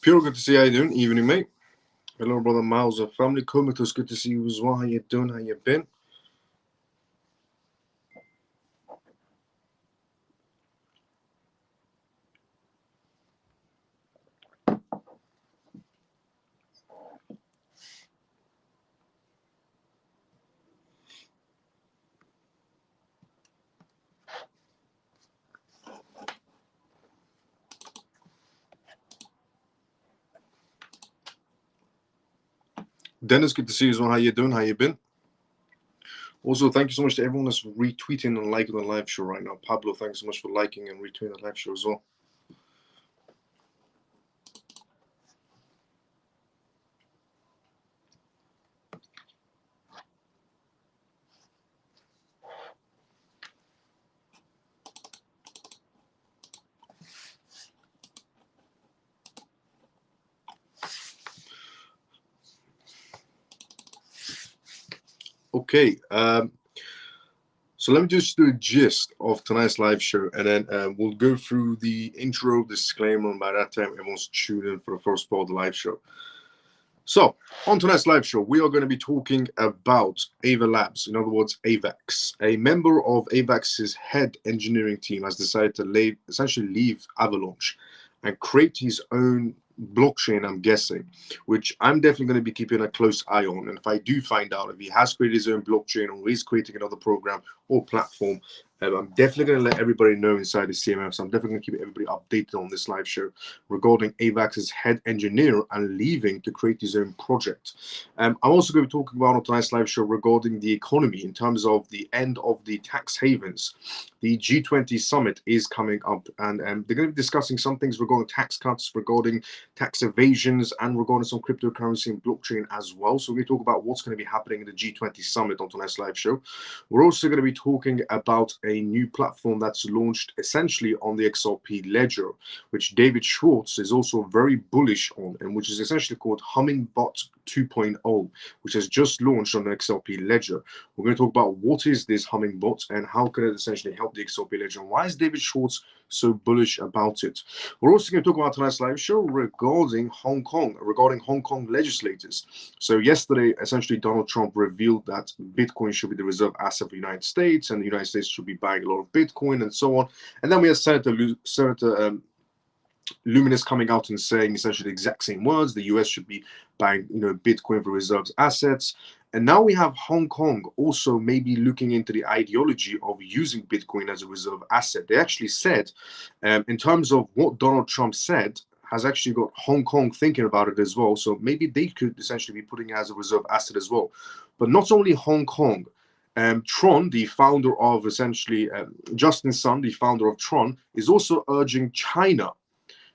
Pure, good to see you. How you doing? Evening, mate. Hello, brother Miles of family. Comatose, good to see you as well. How you doing? How you been? Dennis, good to see you as well. How you doing? How you been? Also, thank you so much to everyone that's retweeting and liking the live show right now. Pablo, thanks so much for liking and retweeting the live show as well. Okay, so let me just do a gist of tonight's live show, and then we'll go through the intro, disclaimer, and by that time everyone's tuned in for the first part of the live show. So, on tonight's live show, we are going to be talking about Ava Labs, in other words, AVAX. A member of AVAX's head engineering team has decided to essentially leave Avalanche and create his own blockchain, I'm guessing, which I'm definitely going to be keeping a close eye on. And if I do find out if he has created his own blockchain or he's creating another program or platform, I'm definitely going to let everybody know inside the CMF. So I'm definitely going to keep everybody updated on this live show regarding AVAX's head engineer and leaving to create his own project. I'm also going to be talking about on tonight's live show regarding the economy in terms of the end of the tax havens. The G20 summit is coming up, and they're going to be discussing some things regarding tax cuts, regarding tax evasions, and regarding some cryptocurrency and blockchain as well. So we're going to talk about what's going to be happening in the G20 summit on tonight's live show. We're also going to be talking about a new platform that's launched essentially on the XRP ledger, which David Schwartz is also very bullish on, and which is essentially called Hummingbot 2.0, which has just launched on the XRP ledger. We're going to talk about what is this Hummingbot and how can it essentially help the XRP ledger, and why is David Schwartz so bullish about it. We're also going to talk about tonight's live show regarding Hong Kong legislators. So yesterday, essentially, Donald Trump revealed that Bitcoin should be the reserve asset of the United States, and the United States should be buying a lot of Bitcoin and so on. And then we have Senator Luminous coming out and saying essentially the exact same words. The US should be buying, Bitcoin for reserves assets. And now we have Hong Kong also maybe looking into the ideology of using Bitcoin as a reserve asset. They actually said, in terms of what Donald Trump said, has actually got Hong Kong thinking about it as well. So maybe they could essentially be putting it as a reserve asset as well. But not only Hong Kong, Tron, the founder of essentially, Justin Sun, the founder of Tron, is also urging China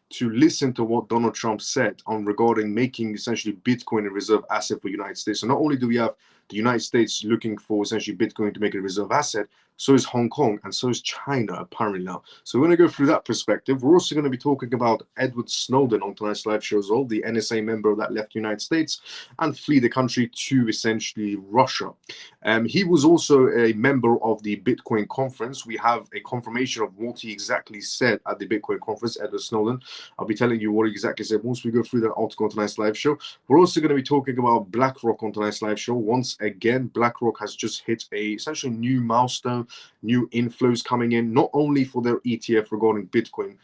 to listen to what Donald Trump said on regarding making essentially Bitcoin a reserve asset for the United States. So not only do we have the United States looking for essentially Bitcoin to make it a reserve asset, so is Hong Kong, and so is China apparently now. So we're going to go through that perspective. We're also going to be talking about Edward Snowden on tonight's live show as well, the NSA member that left the United States and flee the country to essentially Russia. He was also a member of the Bitcoin conference. We have a confirmation of what he exactly said at the Bitcoin conference, Edward Snowden. I'll be telling you what he exactly said once we go through that article on tonight's live show. We're also going to be talking about BlackRock on tonight's live show. Once again, BlackRock has just hit a essentially new milestone, new inflows coming in, not only for their ETF regarding Bitcoin,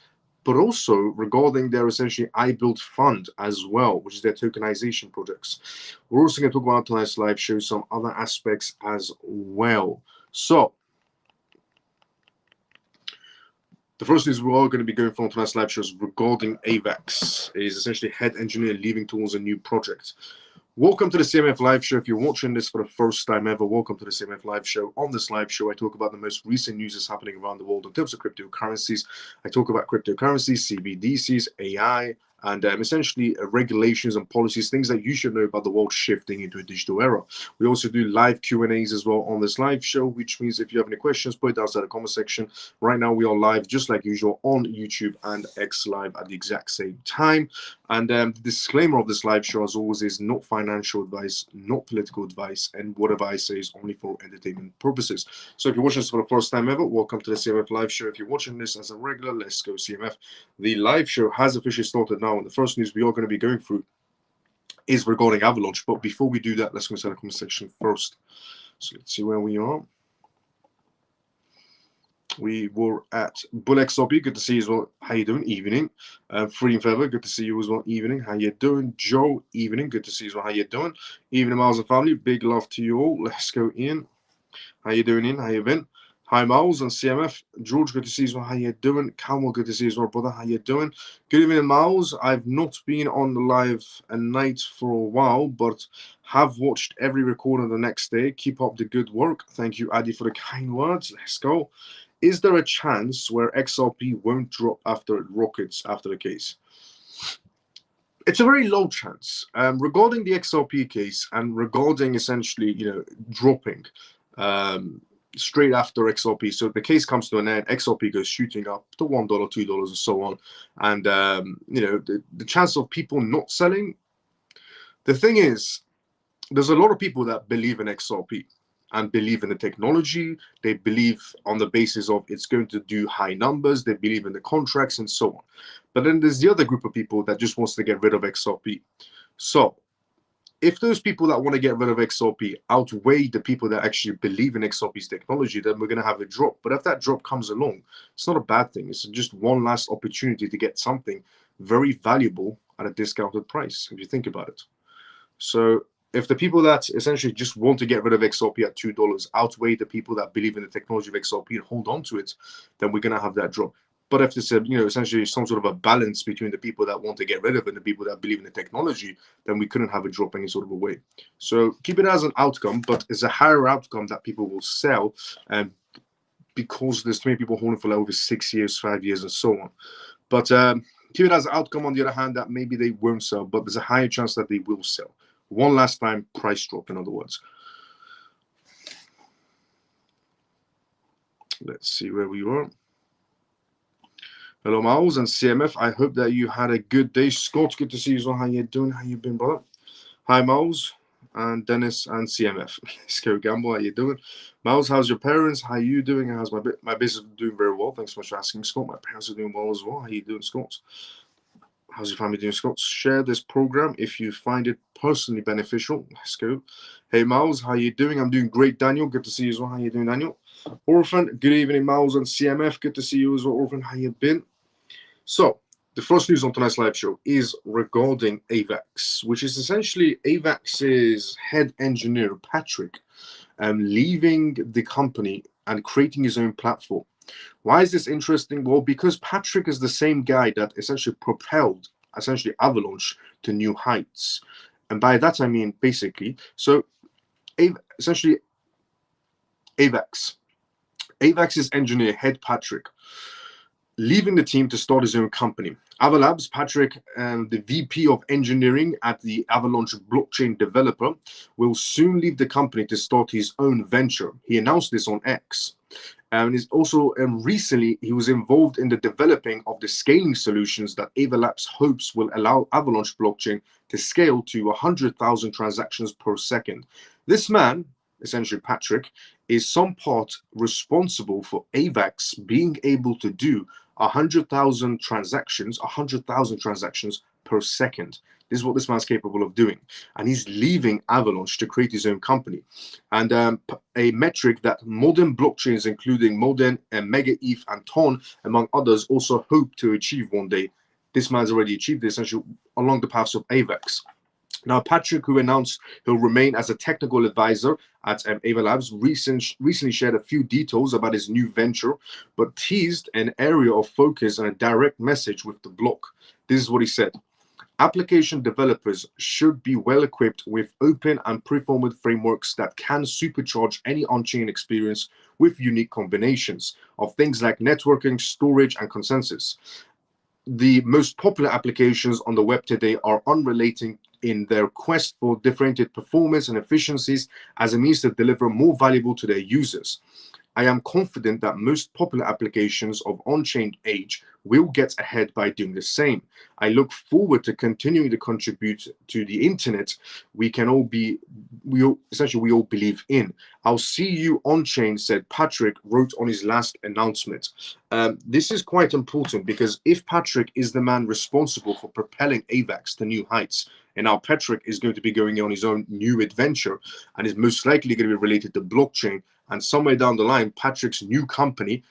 but also regarding their essentially iBuild fund as well, which is their tokenization projects. We're also going to talk about tonight's live show some other aspects as well. So, the first news we are going to be going for on tonight's live shows regarding AVAX is essentially head engineer leaving towards a new project. Welcome to the CMF live show. If you're watching this for the first time ever, welcome to the CMF live show. On this live show, I talk about the most recent news that's happening around the world in terms of cryptocurrencies. I talk about cryptocurrencies, CBDCs, AI, and essentially regulations and policies, things that you should know about the world shifting into a digital era. We also do live Q&As as well on this live show, which means if you have any questions, put it down in the comment section. Right now, we are live, just like usual, on YouTube and X Live at the exact same time. And the disclaimer of this live show, as always, is not financial advice, not political advice, and whatever I say is only for entertainment purposes. So if you're watching this for the first time ever, welcome to the CMF live show. If you're watching this as a regular, let's go CMF. The live show has officially started now, and the first news we are going to be going through is regarding Avalanche. But before we do that, let's go to the comment section first. So let's see where we are. We were at BullXRP. Good to see you as well. How you doing? Evening. Freedom Feather. Good to see you as well. Evening. How you doing? Joe. Evening. Good to see you as well. How you doing? Evening, Miles and family. Big love to you all. Let's go in. How you doing, in? How you been? Hi, Miles and CMF. George, good to see you as well. How you doing? Camel, good to see you as well, brother. How you doing? Good evening, Miles. I've not been on the live at night for a while, but have watched every recording the next day. Keep up the good work. Thank you, Addy, for the kind words. Let's go. Is there a chance where XRP won't drop after it rockets after the case? It's a very low chance. Regarding the XRP case and regarding essentially, dropping straight after XRP. So the case comes to an end, XRP goes shooting up to $1, $2, and so on. And, the chance of people not selling, the thing is, there's a lot of people that believe in XRP and believe in the technology. They believe on the basis of it's going to do high numbers. They believe in the contracts and so on. But then there's the other group of people that just wants to get rid of XRP. So if those people that want to get rid of XRP outweigh the people that actually believe in XRP's technology, then we're going to have a drop. But if that drop comes along, it's not a bad thing. It's just one last opportunity to get something very valuable at a discounted price, if you think about it. So if the people that essentially just want to get rid of XRP at $2 outweigh the people that believe in the technology of XRP and hold on to it, then we're going to have that drop. But if there's essentially some sort of a balance between the people that want to get rid of it and the people that believe in the technology, then we couldn't have it drop any sort of a way. So keep it as an outcome, but it's a higher outcome that people will sell, because there's too many people holding for like over 6 years, 5 years, and so on. But keep it as an outcome, on the other hand, that maybe they won't sell, but there's a higher chance that they will sell. One last time, price drop, in other words. Let's see where we are. Hello, Miles and CMF. I hope that you had a good day. Scott, good to see you as well. How you doing? How you been, brother? Hi, Miles and Dennis and CMF. Let's go, Gamble. How you doing? Miles, how's your parents? How you doing? How's my business doing? Very well. Thanks so much for asking, Scott. My parents are doing well as well. How you doing, Scott? How's your family doing, Scott? Share this program if you find it personally beneficial. Let's go. Hey, Miles, how you doing? I'm doing great, Daniel. Good to see you as well. How you doing, Daniel? Orphan, good evening, Miles and CMF. Good to see you as well, Orphan. How you been? So, the first news on tonight's live show is regarding AVAX, which is essentially AVAX's head engineer, Patrick, leaving the company and creating his own platform. Why is this interesting? Well, because Patrick is the same guy that essentially propelled Avalanche to new heights. And by that, I mean, basically, so essentially AVAX's engineer, head Patrick, leaving the team to start his own company. Avalabs, Patrick, the VP of engineering at the Avalanche blockchain developer, will soon leave the company to start his own venture. He announced this on X. And he's also recently he was involved in the developing of the scaling solutions that Avalabs hopes will allow Avalanche blockchain to scale to 100,000 transactions per second. This man, essentially Patrick, is some part responsible for AVAX being able to do 100,000 transactions per second. This is what this man's capable of doing. And he's leaving Avalanche to create his own company. And a metric that modern blockchains, including Modern and Mega ETH and Ton, among others, also hope to achieve one day. This man's already achieved this essentially along the paths of AVAX. Now, Patrick, who announced he'll remain as a technical advisor at Avalabs, recently shared a few details about his new venture, but teased an area of focus and a direct message with the block. This is what he said. Application developers should be well equipped with open and preformed frameworks that can supercharge any on-chain experience with unique combinations of things like networking, storage, and consensus. The most popular applications on the web today are unrelating in their quest for differentiated performance and efficiencies as a means to deliver more valuable to their users. I am confident that most popular applications of on-chain age will get ahead by doing the same. I look forward to continuing to contribute to the internet we all believe in. I'll see you on chain, said Patrick, wrote on his last announcement. This is quite important because if Patrick is the man responsible for propelling AVAX to new heights, and now Patrick is going to be going on his own new adventure and is most likely going to be related to blockchain, and somewhere down the line, Patrick's new company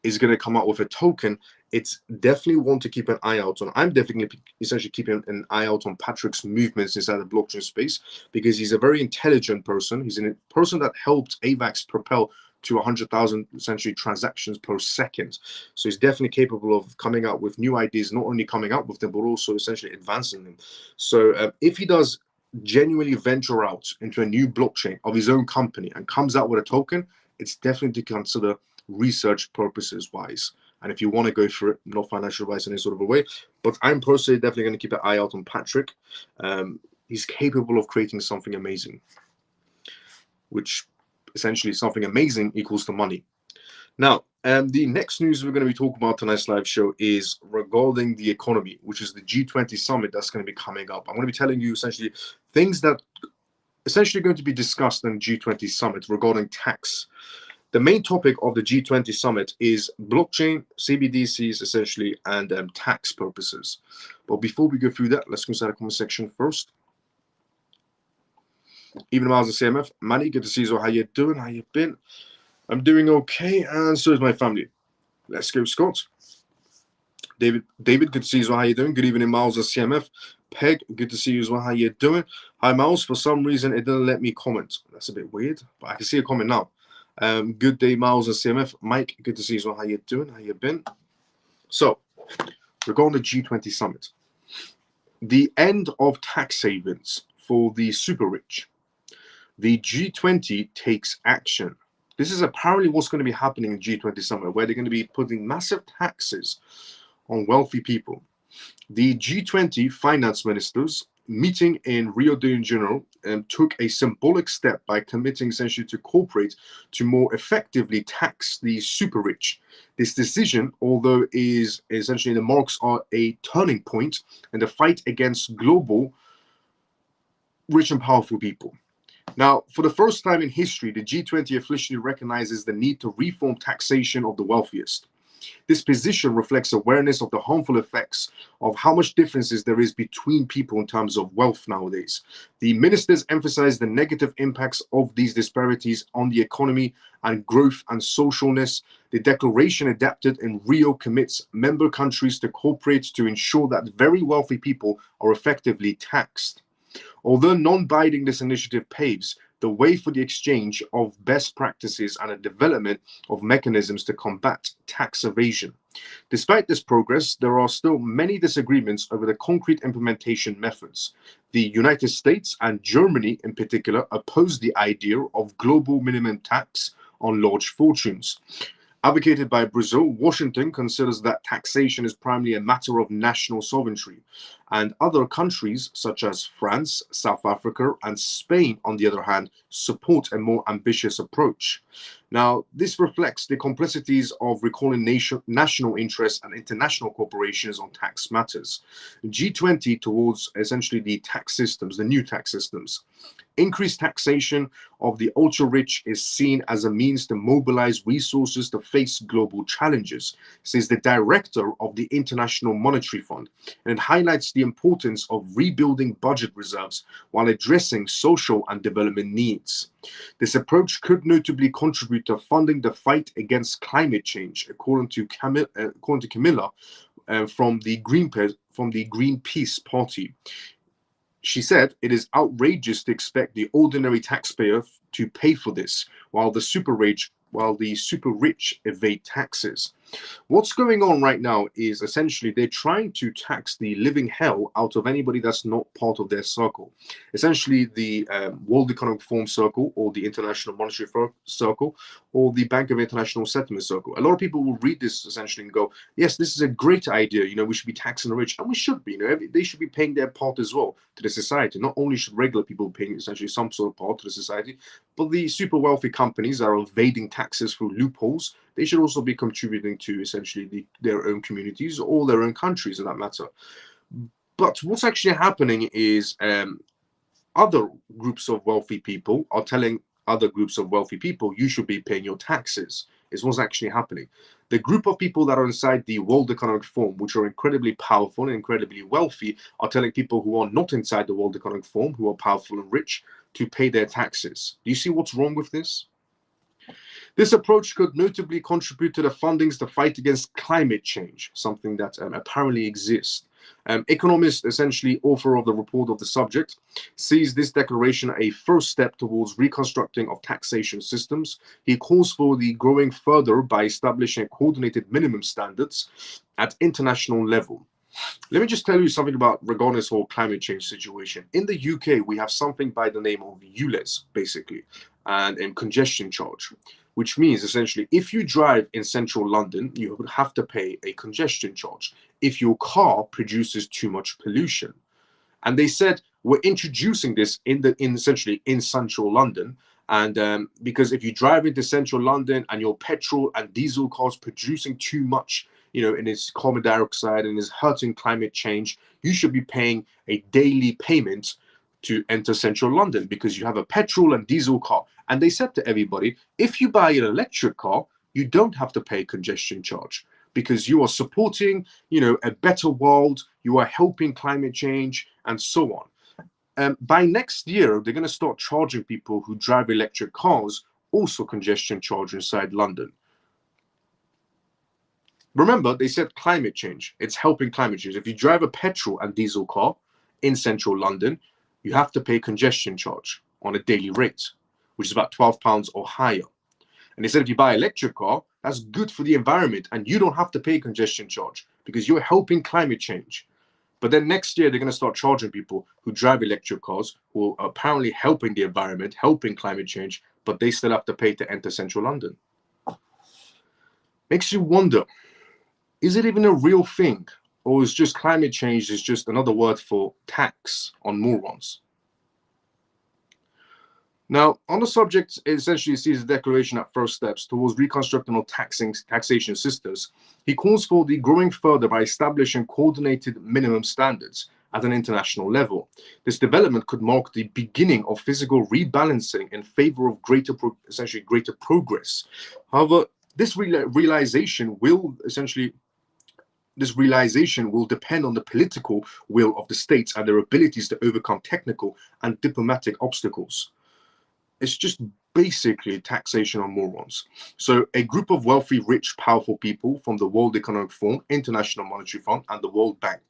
is going to come out with a token, it's definitely one to keep an eye out on. I'm definitely essentially keeping an eye out on Patrick's movements inside the blockchain space because he's a very intelligent person. He's a person that helped AVAX propel to 100,000 essentially transactions per second. So he's definitely capable of coming out with new ideas, not only coming up with them, but also essentially advancing them. So if he does genuinely venture out into a new blockchain of his own company and comes out with a token, it's definitely to consider research purposes wise. And if you want to go for it, not financial advice in any sort of a way, but I'm personally definitely going to keep an eye out on Patrick. He's capable of creating something amazing, which essentially something amazing equals to money. Now, the next news we're going to be talking about tonight's live show is regarding the economy, which is the G20 summit that's going to be coming up. I'm going to be telling you essentially things that essentially going to be discussed in the G20 summit regarding tax. The main topic of the G20 summit is blockchain, CBDCs essentially, and tax purposes. But before we go through that, let's go inside the comment section first. Even Miles of CMF, Manny, good to see you. How you doing? How you been? I'm doing okay, and so is my family. Let's go, Scott. David, good to see you. How you doing? Good evening, Miles of CMF. Peg, good to see you as well. How you doing? Hi, Miles. For some reason, it didn't let me comment. That's a bit weird, but I can see a comment now. Good day, Miles and CMF. Mike, good to see you as well. How you doing? How you been? So, regarding the G20 summit, the end of tax havens for the super rich. The G20 takes action. This is apparently what's going to be happening in G20 summit, where they're going to be putting massive taxes on wealthy people. The G20 finance ministers meeting in Rio de Janeiro took a symbolic step by committing essentially to cooperate to more effectively tax the super rich. This decision, although is essentially the marks are a turning point in the fight against global rich and powerful people. Now, for the first time in history, the G20 officially recognizes the need to reform taxation of the wealthiest. This position reflects awareness of the harmful effects of how much differences there is between people in terms of wealth nowadays. The ministers emphasize the negative impacts of these disparities on the economy and growth and socialness. The declaration adopted in Rio commits member countries to cooperate to ensure that very wealthy people are effectively taxed. Although non-binding, this initiative paves the way for the exchange of best practices and a development of mechanisms to combat tax evasion. Despite this progress, there are still many disagreements over the concrete implementation methods. The United States and Germany in particular oppose the idea of global minimum tax on large fortunes. Advocated by Brazil, Washington considers that taxation is primarily a matter of national sovereignty, and other countries such as France, South Africa, and Spain, on the other hand, support a more ambitious approach. Now, this reflects the complexities of recalling national interests and international corporations on tax matters. G20 towards essentially the tax systems, the new tax systems. Increased taxation of the ultra-rich is seen as a means to mobilize resources to face global challenges, says the director of the International Monetary Fund, and it highlights the importance of rebuilding budget reserves while addressing social and development needs. This approach could notably contribute to funding the fight against climate change, according to Camilla from the Greenpeace Party. She said it is outrageous to expect the ordinary taxpayer to pay for this, while the super rich evade taxes. What's going on right now is essentially they're trying to tax the living hell out of anybody that's not part of their circle. Essentially, the World Economic Forum circle, or the International Monetary Circle, or the Bank of International Settlement circle. A lot of people will read this essentially and go, yes, this is a great idea. We should be taxing the rich, and we should be. They should be paying their part as well to the society. Not only should regular people be paying essentially some sort of part to the society, but the super wealthy companies that are evading taxes through loopholes, they should also be contributing to essentially their own communities or their own countries, in that matter. But what's actually happening is other groups of wealthy people are telling other groups of wealthy people, you should be paying your taxes, is what's actually happening. The group of people that are inside the World Economic Forum, which are incredibly powerful and incredibly wealthy, are telling people who are not inside the World Economic Forum, who are powerful and rich, to pay their taxes. Do you see what's wrong with this? This approach could notably contribute to the fundings to fight against climate change, something that apparently exists. Economist, essentially author of the report of the subject, sees this declaration a first step towards reconstructing of taxation systems. He calls for the growing further by establishing coordinated minimum standards at international level. Let me just tell you something about regarding this whole climate change situation. In the UK, we have something by the name of ULEZ, basically, and congestion charge, which means essentially if you drive in central London, you would have to pay a congestion charge if your car produces too much pollution. And they said we're introducing this essentially in central London. And because if you drive into central London and your petrol and diesel cars producing too much, in its carbon dioxide and is hurting climate change, you should be paying a daily payment to enter central London because you have a petrol and diesel car. And they said to everybody, if you buy an electric car, you don't have to pay congestion charge because you are supporting, a better world, you are helping climate change, and so on. By next year, they're going to start charging people who drive electric cars also congestion charge inside London. Remember, they said climate change. It's helping climate change. If you drive a petrol and diesel car in central London, you have to pay congestion charge on a daily rate, which is about £12 or higher. And they said if you buy an electric car, that's good for the environment and you don't have to pay congestion charge because you're helping climate change. But then next year, they're going to start charging people who drive electric cars, who are apparently helping the environment, helping climate change, but they still have to pay to enter central London. Makes you wonder, is it even a real thing? Or is just climate change is just another word for tax on morons? Now, on the subject, it essentially sees the declaration at first steps towards reconstructing of taxation systems. He calls for the growing further by establishing coordinated minimum standards at an international level. This development could mark the beginning of physical rebalancing in favor of greater progress. However, this realization will depend on the political will of the states and their abilities to overcome technical and diplomatic obstacles. It's just basically taxation on morons. So a group of wealthy, rich, powerful people from the World Economic Forum, International Monetary Fund, and the World Bank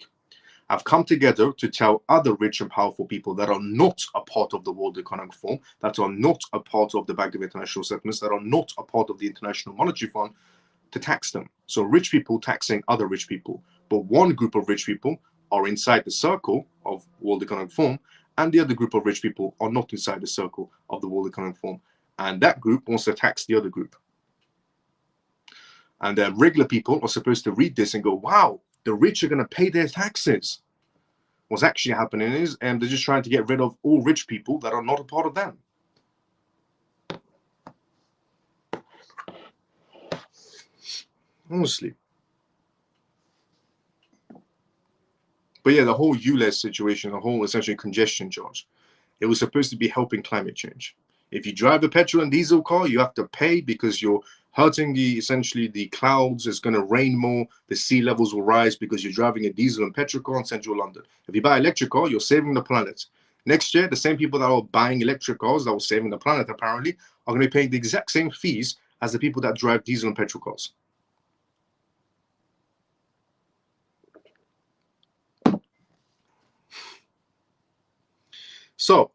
have come together to tell other rich and powerful people that are not a part of the World Economic Forum, that are not a part of the Bank of International Settlements, that are not a part of the International Monetary Fund, to tax them. So rich people taxing other rich people. But one group of rich people are inside the circle of World Economic Forum, and the other group of rich people are not inside the circle of the World Economic Forum. And that group wants to tax the other group. And regular people are supposed to read this and go, wow, the rich are going to pay their taxes. What's actually happening is they're just trying to get rid of all rich people that are not a part of them. Honestly. But yeah, the whole ULEZ situation, the whole essentially congestion charge, it was supposed to be helping climate change. If you drive a petrol and diesel car, you have to pay because you're hurting essentially the clouds. It's going to rain more. The sea levels will rise because you're driving a diesel and petrol car in central London. If you buy an electric car, you're saving the planet. Next year, the same people that are buying electric cars that were saving the planet apparently are going to be paying the exact same fees as the people that drive diesel and petrol cars. So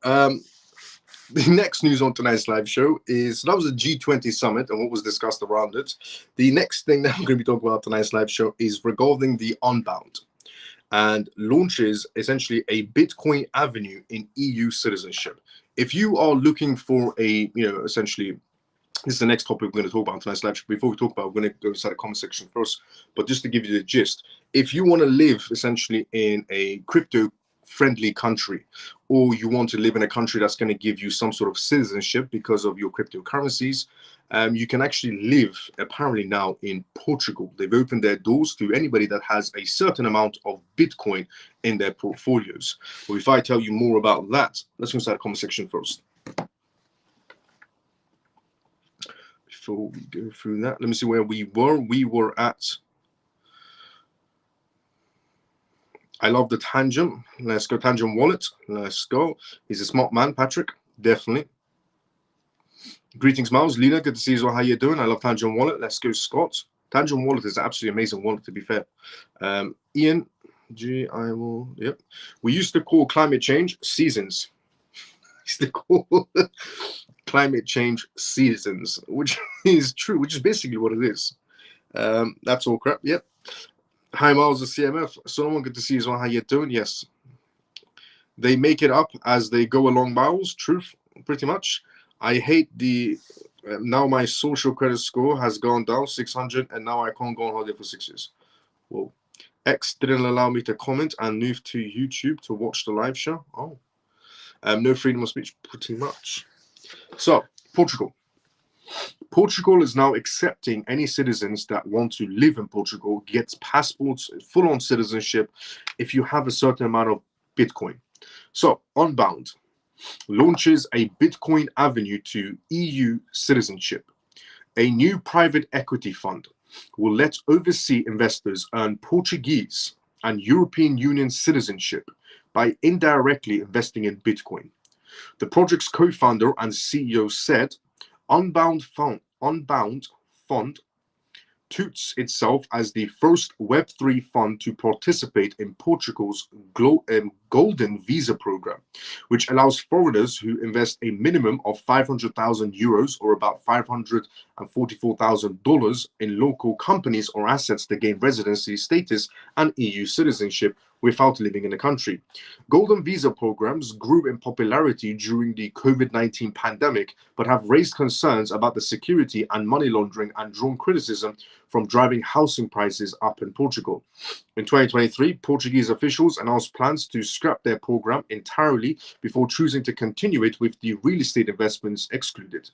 The next news on tonight's live show is, that was the G20 summit and what was discussed around it. The next thing that I'm going to be talking about tonight's live show is regarding the Unbound, and launches essentially a Bitcoin avenue in EU citizenship. If you are looking for a, essentially, this is the next topic we're going to talk about tonight's live show. Before we talk about it, we're going to go inside the comment section first. But just to give you the gist, if you want to live essentially in a crypto friendly country, or you want to live in a country that's going to give you some sort of citizenship because of your cryptocurrencies, you can actually live apparently now in Portugal. They've opened their doors to anybody that has a certain amount of Bitcoin in their portfolios. But if I tell you more about that, let's go inside the comment section first. Before we go through that, let me see where we were. We were at, I love the Tangent. Let's go Tangent Wallet. Let's go. He's a smart man, Patrick. Definitely. Greetings, Miles. Lena, good to see you as well. How you doing? I love Tangent Wallet. Let's go, Scott. Tangent Wallet is an absolutely amazing wallet, to be fair. Ian, yep. We used to call climate change seasons. Used to call climate change seasons, which is true, which is basically what it is. That's all crap. Yep. Hi, Miles, the CMF. Someone good to see you as well. How you doing? Yes. They make it up as they go along, Miles. Truth, pretty much. I hate the now my social credit score has gone down 600, and now I can't go on holiday for 6 years. Whoa. X didn't allow me to comment and move to YouTube to watch the live show. Oh. No freedom of speech, pretty much. So, Portugal. Portugal is now accepting any citizens that want to live in Portugal, gets passports, full-on citizenship, if you have a certain amount of Bitcoin. So, Unbound launches a Bitcoin avenue to EU citizenship. A new private equity fund will let overseas investors earn Portuguese and European Union citizenship by indirectly investing in Bitcoin. The project's co-founder and CEO said, Unbound Fund touts itself as the first Web3 fund to participate in Portugal's Golden Visa program, which allows foreigners who invest a minimum of 500,000 euros or about $544,000 in local companies or assets to gain residency status and EU citizenship without living in the country. Golden Visa programs grew in popularity during the COVID-19 pandemic, but have raised concerns about the security and money laundering and drawn criticism from driving housing prices up in Portugal. In 2023, Portuguese officials announced plans to scrap their program entirely before choosing to continue it with the real estate investments excluded.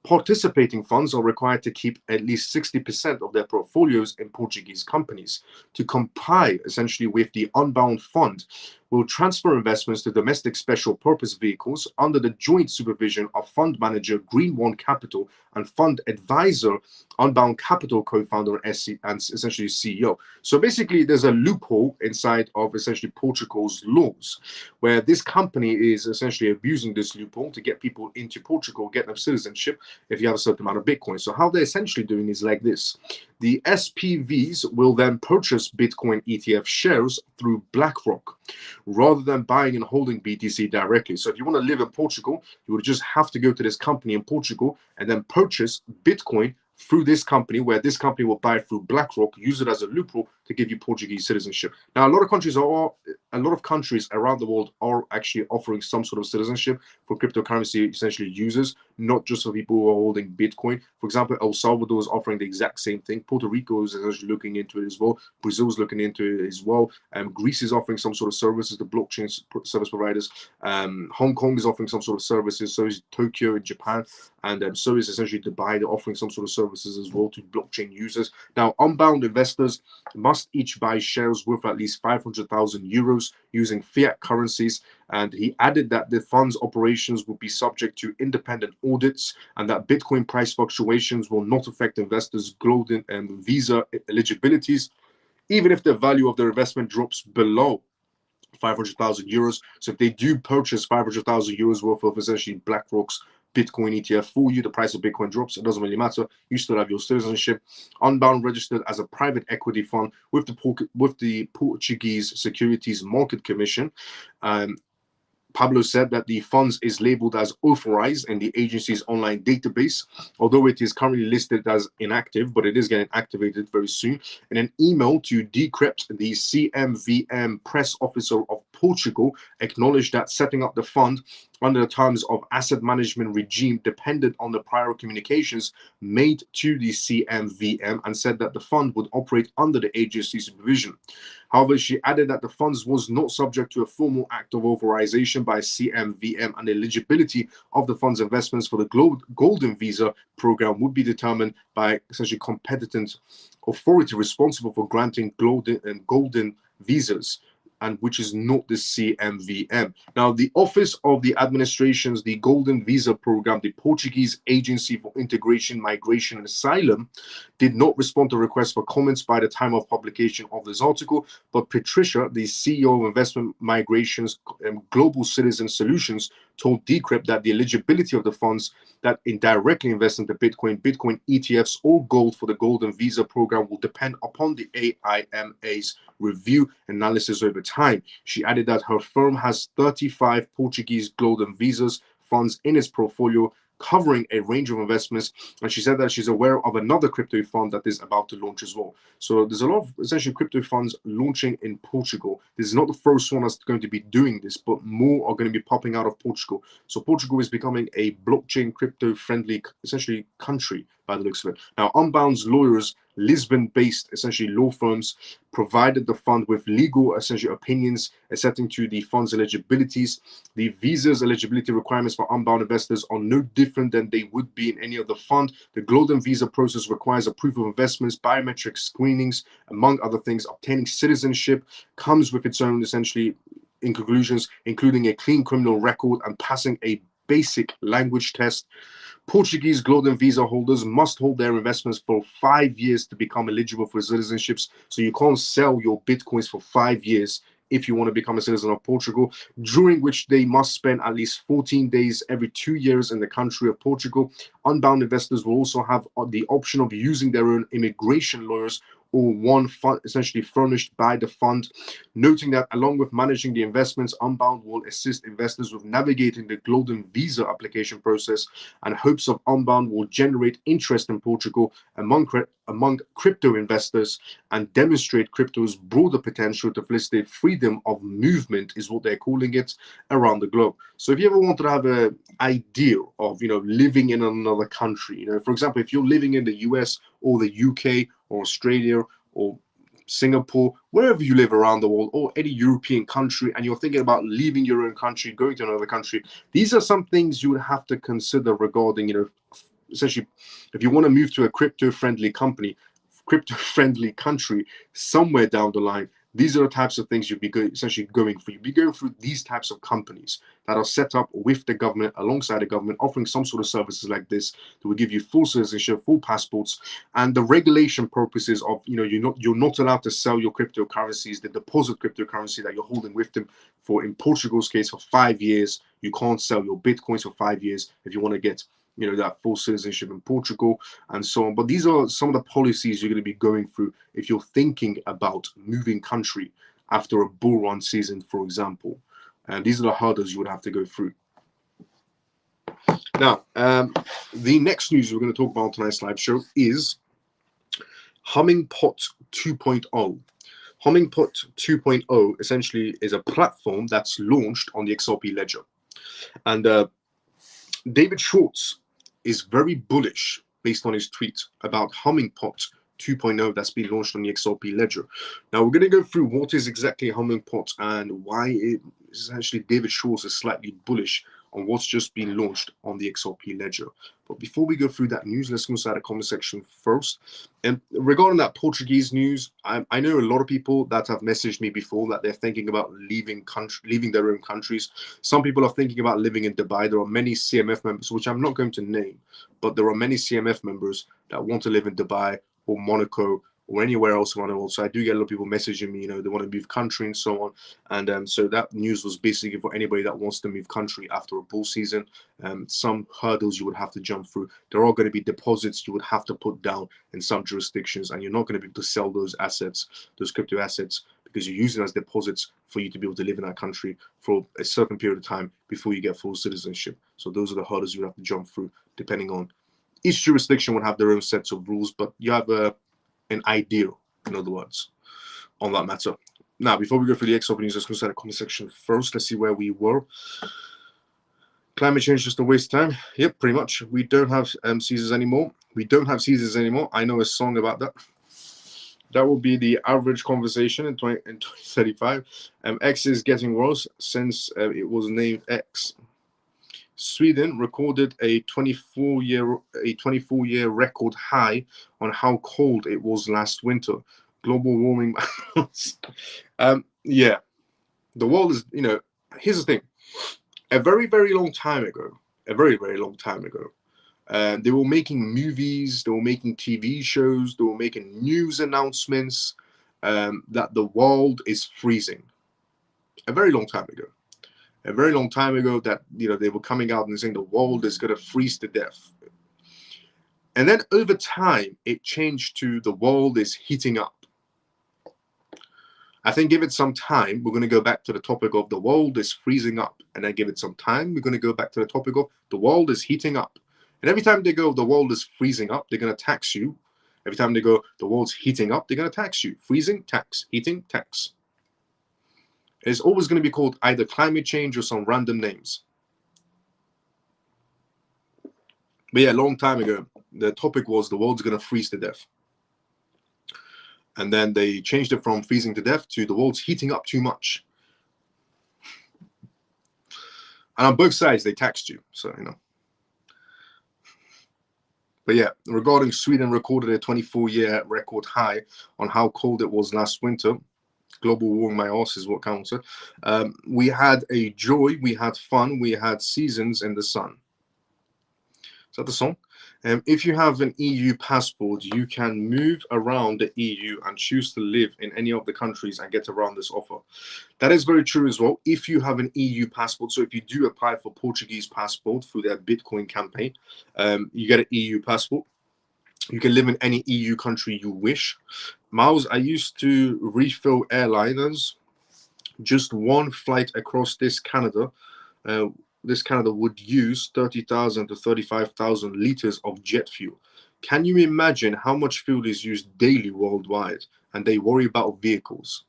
Participating funds are required to keep at least 60% of their portfolios in Portuguese companies. To comply essentially with the Unbound Fund, will transfer investments to domestic special purpose vehicles under the joint supervision of fund manager Green One Capital and fund advisor Unbound Capital co-founder and essentially CEO. So basically there's a loophole inside of essentially Portugal's laws where this company is essentially abusing this loophole to get people into Portugal, get them citizenship if you have a certain amount of Bitcoin. So how they're essentially doing is like this. The SPVs will then purchase Bitcoin ETF shares through BlackRock rather than buying and holding BTC directly. So if you want to live in Portugal, you would just have to go to this company in Portugal and then purchase Bitcoin through this company, where this company will buy it through BlackRock, use it as a loophole to give you Portuguese citizenship. Now, a lot of countries around the world are actually offering some sort of citizenship for cryptocurrency essentially users, not just for people who are holding Bitcoin. For example, El Salvador is offering the exact same thing. Puerto Rico is essentially looking into it as well. Brazil is looking into it as well. Greece is offering some sort of services to blockchain service providers. Hong Kong is offering some sort of services. So is Tokyo in Japan. And so is essentially Dubai. They're offering some sort of services as well to blockchain users. Now, Unbound investors must each buy shares worth at least 500,000 euros using fiat currencies. And he added that the fund's operations will be subject to independent audits and that Bitcoin price fluctuations will not affect investors' golden visa eligibilities, even if the value of their investment drops below 500,000 euros. So if they do purchase 500,000 euros worth of essentially BlackRock's Bitcoin ETF for you, the price of Bitcoin drops, it doesn't really matter. You still have your citizenship. Unbound registered as a private equity fund with the Portuguese Securities Market Commission. Pablo said that the funds is labeled as authorized in the agency's online database, although it is currently listed as inactive, but it is getting activated very soon. In an email to Decrypt, the CMVM press officer of Portugal acknowledged that setting up the fund under the terms of asset management regime depended on the prior communications made to the CMVM, and said that the fund would operate under the agency's supervision. However, she added that the funds was not subject to a formal act of authorization by CMVM, and the eligibility of the fund's investments for the Golden Visa program would be determined by essentially competent authority responsible for granting golden visas, and which is not the CMVM. Now, the Office of the Administration's the Golden Visa Program, the Portuguese Agency for Integration, Migration and Asylum, did not respond to requests for comments by the time of publication of this article, but Patricia, the CEO of Investment Migrations Global Citizen Solutions, told Decrypt that the eligibility of the funds that indirectly invest into Bitcoin ETFs, or gold for the Golden Visa program will depend upon the AIMA's review analysis over time. She added that her firm has 35 Portuguese Golden Visas funds in its portfolio, covering a range of investments, and she said that she's aware of another crypto fund that is about to launch as well. So there's a lot of essentially crypto funds launching in Portugal. This is not the first one that's going to be doing this, but more are going to be popping out of Portugal. So Portugal is becoming a blockchain crypto friendly essentially country by the looks of it. Now, Unbound's lawyers, Lisbon-based essentially law firms, provided the fund with legal essentially opinions assenting to the fund's eligibilities. The visa's eligibility requirements for Unbound investors are no different than they would be in any other fund. The Golden Visa process requires a proof of investments, biometric screenings, among other things. Obtaining citizenship comes with its own essentially in conclusions, including a clean criminal record and passing a basic language test. Portuguese Golden Visa holders must hold their investments for 5 years to become eligible for citizenships. So you can't sell your Bitcoins for 5 years if you want to become a citizen of Portugal, during which they must spend at least 14 days every 2 years in the country of Portugal. Unbound investors will also have the option of using their own immigration lawyers, or one fund essentially furnished by the fund, noting that along with managing the investments, Unbound will assist investors with navigating the Golden Visa application process, and hopes of Unbound will generate interest in Portugal among crypto investors and demonstrate crypto's broader potential to facilitate freedom of movement, is what they're calling it, around the globe. So if you ever wanted to have an idea of living in another country, for example, if you're living in the US or the UK or Australia or Singapore, wherever you live around the world, or any European country, and you're thinking about leaving your own country, going to another country, these are some things you would have to consider regarding, essentially, if you want to move to a crypto-friendly country somewhere down the line. These are the types of things you'd be essentially going through. You'd be going through these types of companies that are set up with the government, alongside the government, offering some sort of services like this that will give you full citizenship, full passports, and the regulation purposes of, you're not allowed to sell your cryptocurrencies, the deposit cryptocurrency that you're holding with them for, in Portugal's case, for 5 years. You can't sell your Bitcoins for 5 years if you want to get that full citizenship in Portugal, and so on. But these are some of the policies you're going to be going through if you're thinking about moving country after a bull run season, for example. And these are the hurdles you would have to go through. Now, the next news we're going to talk about on tonight's live show is Hummingbot 2.0. Hummingbot 2.0 essentially is a platform that's launched on the XRP ledger. And David Schwartz is very bullish based on his tweet about Hummingbot 2.0 that's been launched on the XRP ledger. Now we're going to go through what is exactly Hummingbot and why essentially David Schwartz is slightly bullish on what's just been launched on the XRP ledger. But before we go through that news, let's go inside the comment section first. And regarding that Portuguese news, I know a lot of people that have messaged me before that they're thinking about leaving their own countries. Some people are thinking about living in Dubai. There are many CMF members, which I'm not going to name, but there are many CMF members that want to live in Dubai or Monaco or anywhere else around the world. So I do get a lot of people messaging me, they want to move country and so on. And so that news was basically for anybody that wants to move country after a bull season. Some hurdles you would have to jump through. There are going to be deposits you would have to put down in some jurisdictions, and you're not going to be able to sell those assets, those crypto assets, because you're using as deposits for you to be able to live in that country for a certain period of time before you get full citizenship. So those are the hurdles you have to jump through, depending on each jurisdiction would have their own sets of rules, but you have an idea, in other words, on that matter. Now, before we go through the X-Open news, let's go to the comment section first. Let's see where we were. Climate change just a waste of time. Yep, pretty much. We don't have seasons anymore. We don't have seasons anymore. I know a song about that. That will be the average conversation in 2035. X is getting worse since it was named X. Sweden recorded a 24-year record high on how cold it was last winter. Global warming. Yeah, the world is, here's the thing. A very, very long time ago, they were making movies, they were making TV shows, they were making news announcements that the world is freezing. A very long time ago. That they were coming out and saying the world is going to freeze to death. And then over time, it changed to the world is heating up. I think give it some time, we're going to go back to the topic of the world is freezing up. And then give it some time, we're going to go back to the topic of the world is heating up. And every time they go, the world is freezing up, they're going to tax you. Every time they go, the world's heating up, they're going to tax you. Freezing, tax. Heating, tax. It's always going to be called either climate change or some random names. But yeah, a long time ago, the topic was the world's going to freeze to death. And then they changed it from freezing to death to the world's heating up too much. And on both sides, they taxed you. So, But yeah, regarding Sweden recorded a 24-year record high on how cold it was last winter. Global warming my arse is what counts. We had a joy, we had fun, we had seasons in the sun. Is that the song? If you have an EU passport, you can move around the EU and choose to live in any of the countries and get around this offer. That is very true as well. If you have an EU passport, so if you do apply for Portuguese passport through their Bitcoin campaign, you get an EU passport. You can live in any EU country you wish. Miles, I used to refill airliners. Just one flight across this Canada would use 30,000 to 35,000 liters of jet fuel. Can you imagine how much fuel is used daily worldwide? And they worry about vehicles.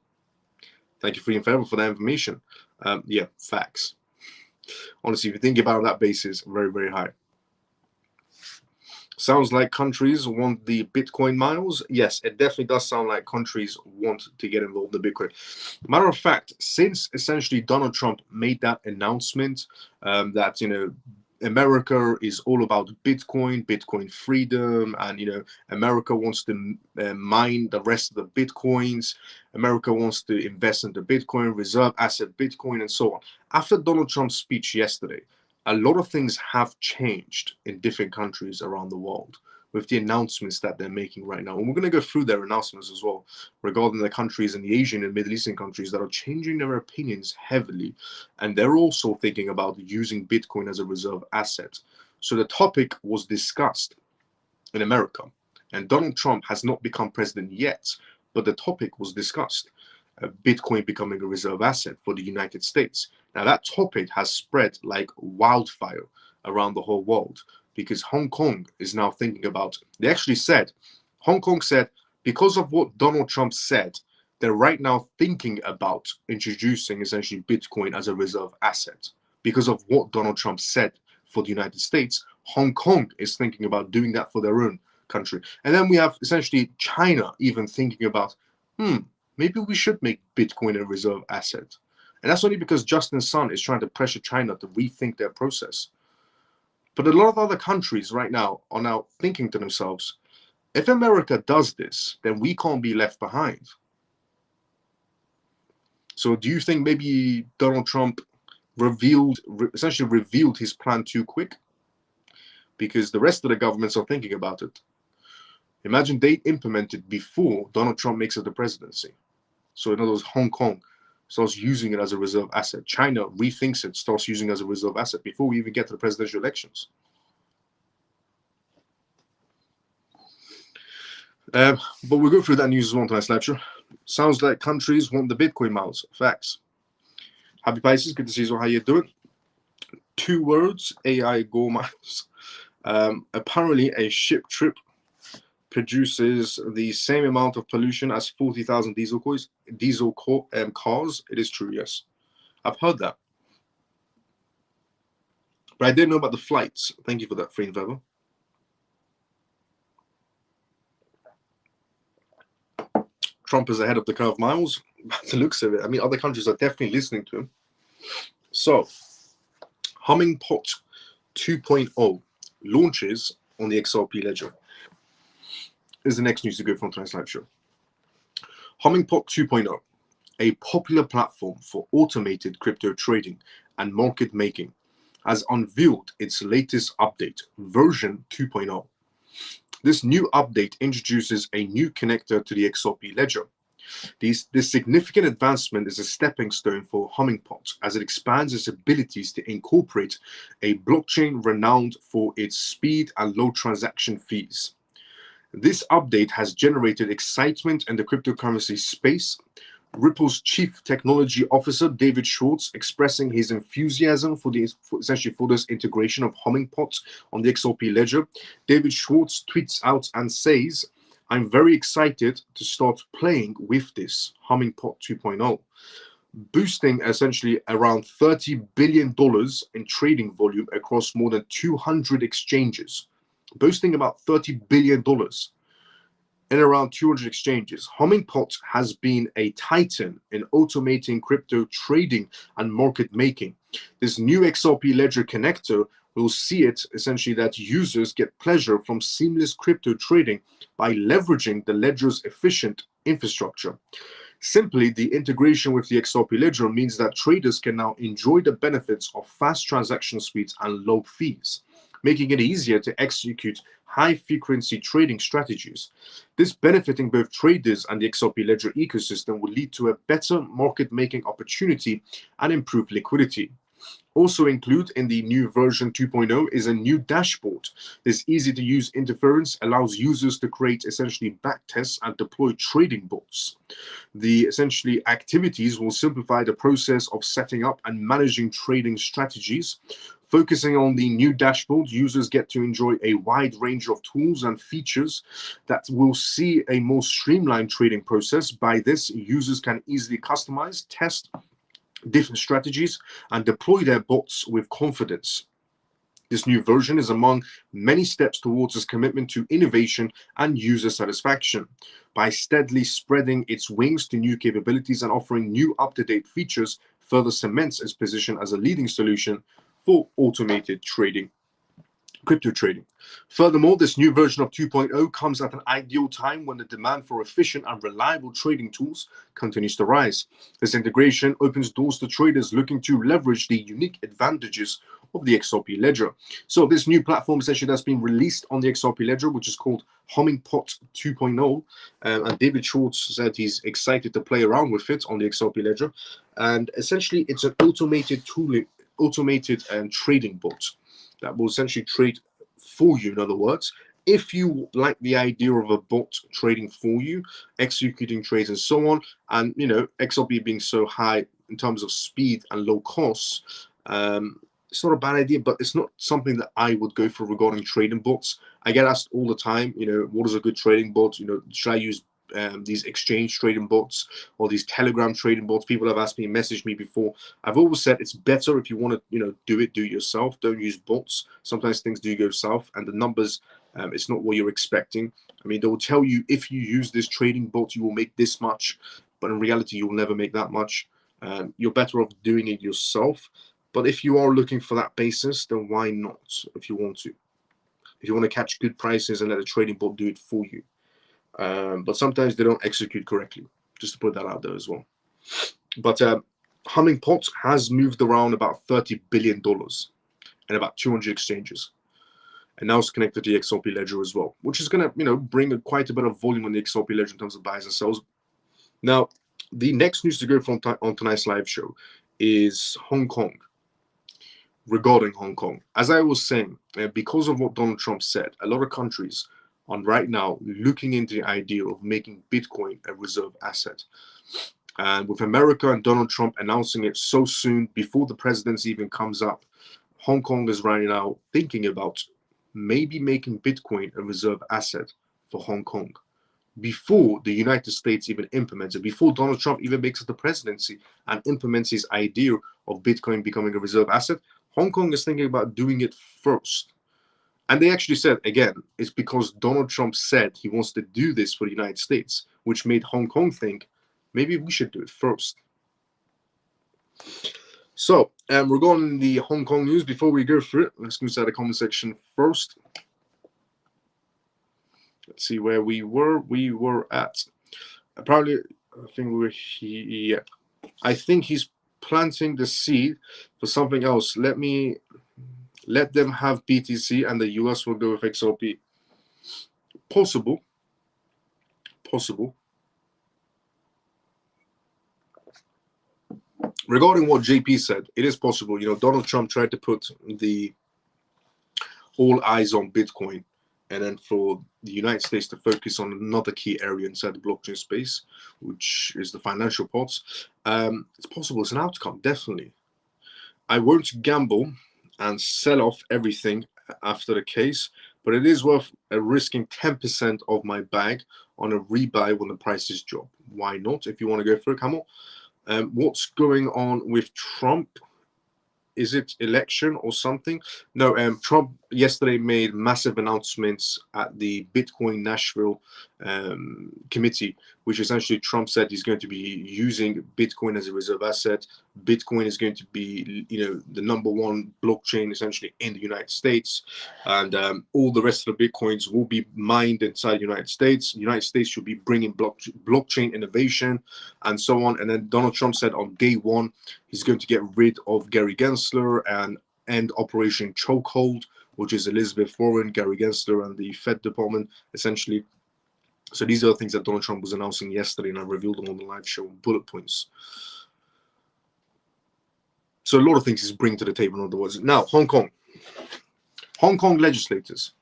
Thank you, Freedom Forever, for that information. Yeah, facts. Honestly, if you think about it on that basis, very, very high. Sounds like countries want the Bitcoin miles. Yes, it definitely does sound like countries want to get involved in Bitcoin. Matter of fact, since essentially Donald Trump made that announcement that, America is all about Bitcoin freedom, and, America wants to mine the rest of the Bitcoins. America wants to invest in the Bitcoin, reserve asset Bitcoin, and so on. After Donald Trump's speech yesterday, a lot of things have changed in different countries around the world with the announcements that they're making right now. And we're going to go through their announcements as well regarding the countries in the Asian and Middle Eastern countries that are changing their opinions heavily. And they're also thinking about using Bitcoin as a reserve asset. So the topic was discussed in America. And Donald Trump has not become president yet, but the topic was discussed. Bitcoin becoming a reserve asset for the United States. Now that topic has spread like wildfire around the whole world because Hong Kong is now thinking about, Hong Kong said, because of what Donald Trump said, they're right now thinking about introducing essentially Bitcoin as a reserve asset. Because of what Donald Trump said for the United States, Hong Kong is thinking about doing that for their own country. And then we have essentially China even thinking about, maybe we should make Bitcoin a reserve asset. And that's only because Justin Sun is trying to pressure China to rethink their process. But a lot of other countries right now are now thinking to themselves, if America does this, then we can't be left behind. So do you think maybe Donald Trump essentially revealed his plan too quick? Because the rest of the governments are thinking about it. Imagine they implemented before Donald Trump makes it the presidency. So in other words, Hong Kong starts using it as a reserve asset. China rethinks it, starts using it as a reserve asset before we even get to the presidential elections. But we'll go through that news as well in tonight's lecture. Sounds like countries want the Bitcoin miles. Facts. Happy Pisces, good to see you. How you doing? 2 words, AI gold miles. Apparently, a ship trip produces the same amount of pollution as 40,000 diesel cars. It is true, yes. I've heard that. But I didn't know about the flights. Thank you for that, Freen Feather. Trump is ahead of the curve, Miles. By the looks of it. I mean, other countries are definitely listening to him. So, Humming Pot 2.0 launches on the XRP ledger. Is the next news to go from tonight's live show. Humming Pot 2.0, a popular platform for automated crypto trading and market making, has unveiled its latest update, version 2.0. This new update introduces a new connector to the XRP ledger. This significant advancement is a stepping stone for Hummingpot as it expands its abilities to incorporate a blockchain renowned for its speed and low transaction fees. This update has generated excitement in the cryptocurrency space. Ripple's chief technology officer, David Schwartz, expressing his enthusiasm for this integration of Hummingpot on the XRP ledger. David Schwartz tweets out and says, "I'm very excited to start playing with this Hummingpot 2.0, boosting essentially around $30 billion in trading volume across more than 200 exchanges, boasting about $30 billion in around 200 exchanges. Hummingpot has been a titan in automating crypto trading and market making. This new XRP ledger connector will see it essentially that users get pleasure from seamless crypto trading by leveraging the ledger's efficient infrastructure. Simply, the integration with the XRP ledger means that traders can now enjoy the benefits of fast transaction speeds and low fees, making it easier to execute high-frequency trading strategies. This benefiting both traders and the XRP ledger ecosystem will lead to a better market-making opportunity and improved liquidity. Also included in the new version 2.0 is a new dashboard. This easy-to-use interface allows users to create essentially backtests and deploy trading bots. The essentially activities will simplify the process of setting up and managing trading strategies. Focusing on the new dashboard, users get to enjoy a wide range of tools and features that will see a more streamlined trading process. By this, users can easily customize, test different strategies, and deploy their bots with confidence. This new version is among many steps towards its commitment to innovation and user satisfaction. By steadily spreading its wings to new capabilities and offering new up-to-date features, further cements its position as a leading solution for automated trading, crypto trading. Furthermore, this new version of 2.0 comes at an ideal time when the demand for efficient and reliable trading tools continues to rise. This integration opens doors to traders looking to leverage the unique advantages of the XRP ledger. So this new platform essentially that's been released on the XRP ledger, which is called Hummingpot 2.0, and David Schwartz said he's excited to play around with it on the XRP ledger. And essentially, it's an automated trading bot that will essentially trade for you. In other words, if you like the idea of a bot trading for you, executing trades and so on, and XRP being so high in terms of speed and low costs, it's not a bad idea, but it's not something that I would go for regarding trading bots. I get asked all the time, what is a good trading bot? Should I use these exchange trading bots or these Telegram trading bots? People have asked me, messaged me before. I've always said it's better if you want to, do it yourself. Don't use bots. Sometimes things do go south, and the numbers, it's not what you're expecting. I mean, they will tell you if you use this trading bot, you will make this much, but in reality, you'll never make that much. You're better off doing it yourself. But if you are looking for that basis, then why not? If you want to catch good prices and let a trading bot do it for you. But sometimes they don't execute correctly, just to put that out there as well. But Hummingpot has moved around about $30 billion in about 200 exchanges. and now it's connected to the XRP ledger as well, which is going to, bring quite a bit of volume on the XRP ledger in terms of buys and sells. Now, the next news to go from on tonight's live show is Hong Kong. Regarding Hong Kong, as I was saying, because of what Donald Trump said, a lot of countries are right now looking into the idea of making Bitcoin a reserve asset. And with America and Donald Trump announcing it so soon before the presidency even comes up, Hong Kong is right now thinking about maybe making Bitcoin a reserve asset for Hong Kong before the United States even implements it, before Donald Trump even makes it the presidency and implements his idea of Bitcoin becoming a reserve asset. Hong Kong is thinking about doing it first. And they actually said, again, it's because Donald Trump said he wants to do this for the United States, which made Hong Kong think, maybe we should do it first. So, regarding the Hong Kong news, before we go through it, let's go inside the comment section first. Let's see where we were. We were at, probably, I think we were here. Yeah. I think he's planting the seed for something else. Let them have BTC and the US will go with XRP. Possible. Regarding what JP said, it is possible. Donald Trump tried to put all eyes on Bitcoin, and then for the United States to focus on another key area inside the blockchain space, which is the financial parts. It's possible. It's an outcome, definitely. I won't gamble and sell off everything after the case, but it is worth risking 10% of my bag on a rebuy when the prices drop. Why not? If you want to go for it, Camel. What's going on with Trump? Is it election or something? No, Trump yesterday made massive announcements at the Bitcoin Nashville committee, which essentially Trump said he's going to be using Bitcoin as a reserve asset. Bitcoin is going to be, the #1 blockchain essentially in the United States, and all the rest of the Bitcoins will be mined inside the United States. The United States should be bringing blockchain innovation and so on. And then Donald Trump said on day one, he's going to get rid of Gary Gensler and end Operation Chokehold, which is Elizabeth Warren, Gary Gensler, and the Fed Department, essentially. So these are the things that Donald Trump was announcing yesterday, and I revealed them on the live show, bullet points. So a lot of things he's bringing to the table, in other words. Now, Hong Kong. Hong Kong legislators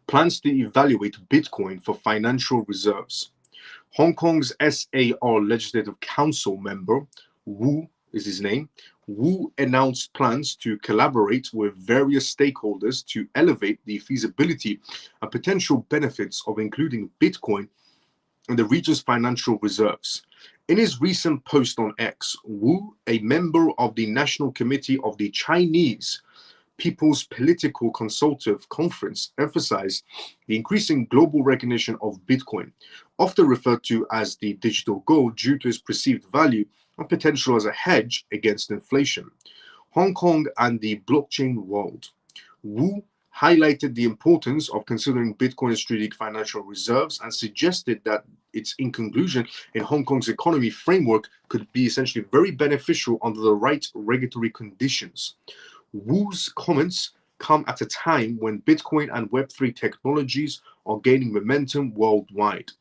plans to evaluate Bitcoin for financial reserves. Hong Kong's SAR Legislative Council member, Wu is his name, Wu announced plans to collaborate with various stakeholders to elevate the feasibility and potential benefits of including Bitcoin in the region's financial reserves. In his recent post on X, Wu, a member of the National Committee of the Chinese People's Political Consultative Conference, emphasized the increasing global recognition of Bitcoin, often referred to as the digital gold due to its perceived value and potential as a hedge against inflation. Hong Kong and the blockchain world. Wu highlighted the importance of considering Bitcoin as strategic financial reserves and suggested that its inclusion in Hong Kong's economy framework could be essentially very beneficial under the right regulatory conditions. Wu's comments come at a time when Bitcoin and Web3 technologies are gaining momentum worldwide.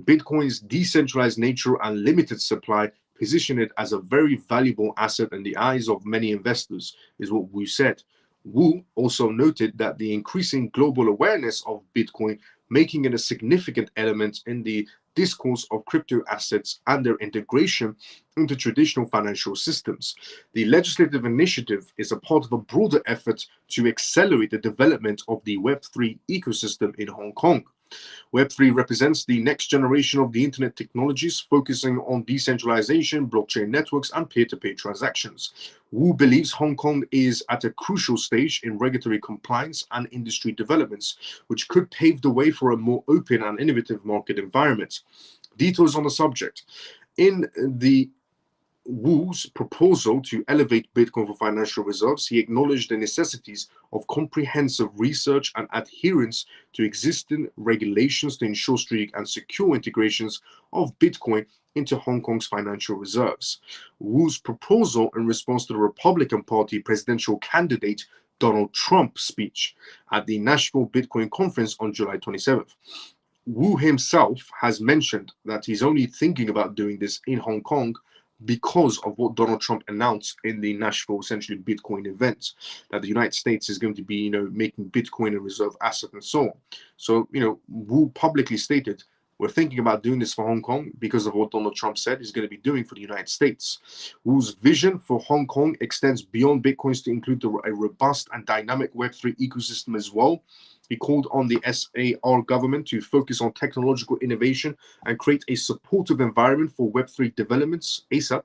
Bitcoin's decentralized nature and limited supply position it as a very valuable asset in the eyes of many investors, is what Wu said. Wu also noted that the increasing global awareness of Bitcoin, making it a significant element in the discourse of crypto assets and their integration into traditional financial systems. The legislative initiative is a part of a broader effort to accelerate the development of the Web3 ecosystem in Hong Kong. Web3 represents the next generation of the internet technologies, focusing on decentralization, blockchain networks, and peer-to-peer transactions. Wu believes Hong Kong is at a crucial stage in regulatory compliance and industry developments, which could pave the way for a more open and innovative market environment. Details on the subject. In the Wu's proposal to elevate Bitcoin for financial reserves, he acknowledged the necessities of comprehensive research and adherence to existing regulations to ensure strategic and secure integrations of Bitcoin into Hong Kong's financial reserves. Wu's proposal, in response to the Republican Party presidential candidate Donald Trump speech at the Nashville Bitcoin conference on July 27th. Wu himself has mentioned that he's only thinking about doing this in Hong Kong because of what Donald Trump announced in the Nashville, essentially, Bitcoin event, that the United States is going to be, making Bitcoin a reserve asset and so on. So, Wu publicly stated, we're thinking about doing this for Hong Kong because of what Donald Trump said he's going to be doing for the United States. Wu's vision for Hong Kong extends beyond Bitcoins to include a robust and dynamic Web3 ecosystem as well. He called on the SAR government to focus on technological innovation and create a supportive environment for Web3 developments ASAP.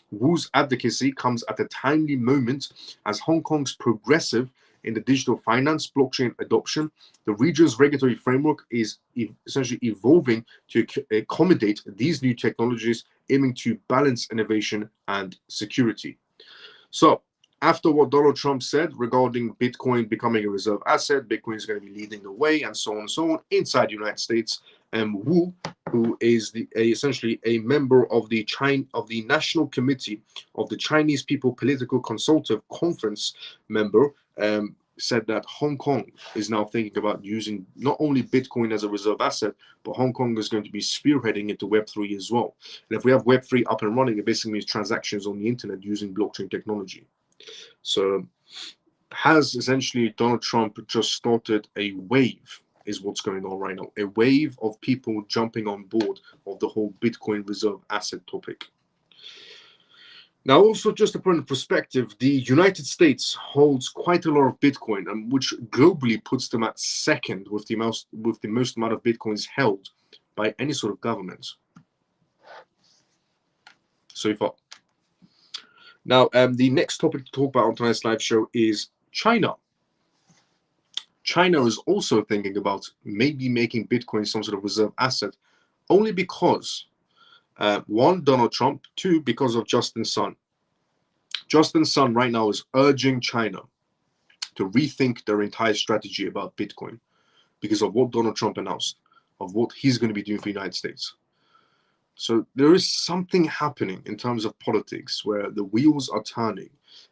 Wu's advocacy comes at a timely moment as Hong Kong's progressive in the digital finance blockchain adoption. The region's regulatory framework is essentially evolving to accommodate these new technologies, aiming to balance innovation and security. So, after what Donald Trump said regarding Bitcoin becoming a reserve asset, Bitcoin is going to be leading the way, and so on and so on, inside the United States, Wu, who is essentially a member of the National Committee of the Chinese People Political Consultative Conference member, said that Hong Kong is now thinking about using not only Bitcoin as a reserve asset, but Hong Kong is going to be spearheading into Web3 as well. And if we have Web3 up and running, it basically means transactions on the internet using blockchain technology. So has essentially Donald Trump just started a wave, is what's going on right now. A wave of people jumping on board of the whole Bitcoin reserve asset topic. Now, also, just to put in perspective, the United States holds quite a lot of Bitcoin, which globally puts them at second with the most amount of Bitcoins held by any sort of government so far. Now, the next topic to talk about on tonight's live show is China. China is also thinking about maybe making Bitcoin some sort of reserve asset, only because, one, Donald Trump, two, because of Justin Sun. Justin Sun right now is urging China to rethink their entire strategy about Bitcoin because of what Donald Trump announced, of what he's going to be doing for the United States. So there is something happening in terms of politics where the wheels are turning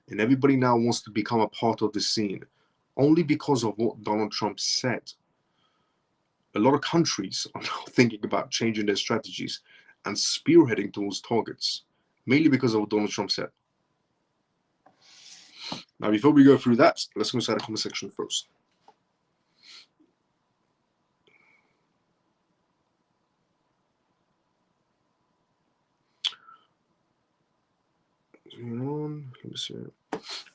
and everybody now wants to become a part of the scene only because of what Donald Trump said. A lot of countries are now thinking about changing their strategies and spearheading towards targets, mainly because of what Donald Trump said. Now, before we go through that, let's go inside the comment section first. Let me see.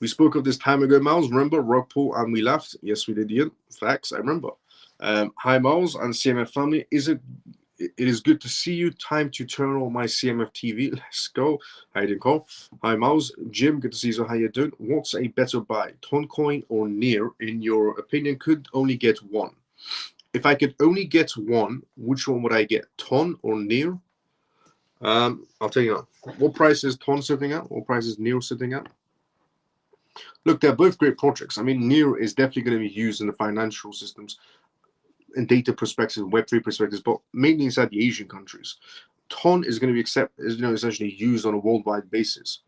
We spoke of this time ago, Miles. Remember rug pull and we laughed? Yes, we did, Ian. Facts, I remember. Hi, Miles and CMF family. It is good to see you. Time to turn on my CMF TV. Let's go. How you doing, Cole? Hi, Miles. Jim, good to see you. So how you doing? What's a better buy, Toncoin or Near? In your opinion, could only get one. If I could only get one, which one would I get, Ton or Near? I'll tell you now. What price is Ton sitting at? What price is Near sitting at? Look, they're both great projects. I mean, Near is definitely going to be used in the financial systems and data perspectives, Web3 perspectives, but mainly inside the Asian countries. Ton is going to be essentially used on a worldwide basis.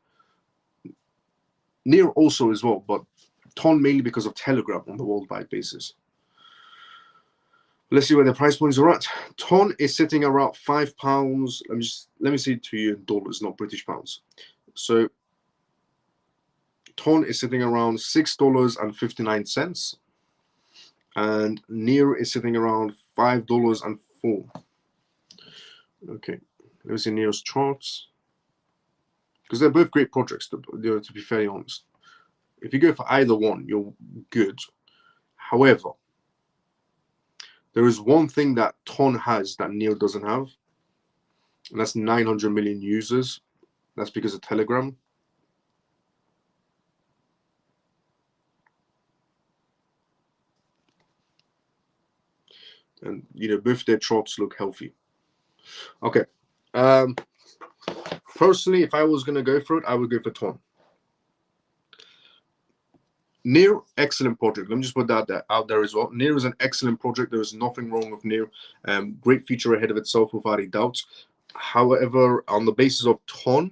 Near also as well, but Ton mainly because of Telegram on the worldwide basis. Let's see where the price points are at. Ton is sitting around £5. Let me see it to you in dollars, not British pounds. So Ton is sitting around $6.59, and Near is sitting around $5.04. Okay, let me see Near's charts, because they're both great projects. To be fairly honest, if you go for either one, you're good. However, there is one thing that Ton has that Near doesn't have, and that's 900 million users. That's because of Telegram. And both their charts look healthy. Okay. Personally, if I was going to go for it, I would go for Ton. Near, excellent project. Let me just put that out there as well. Near is an excellent project. There is nothing wrong with Near. Great feature ahead of itself, without a doubt. However, on the basis of Ton,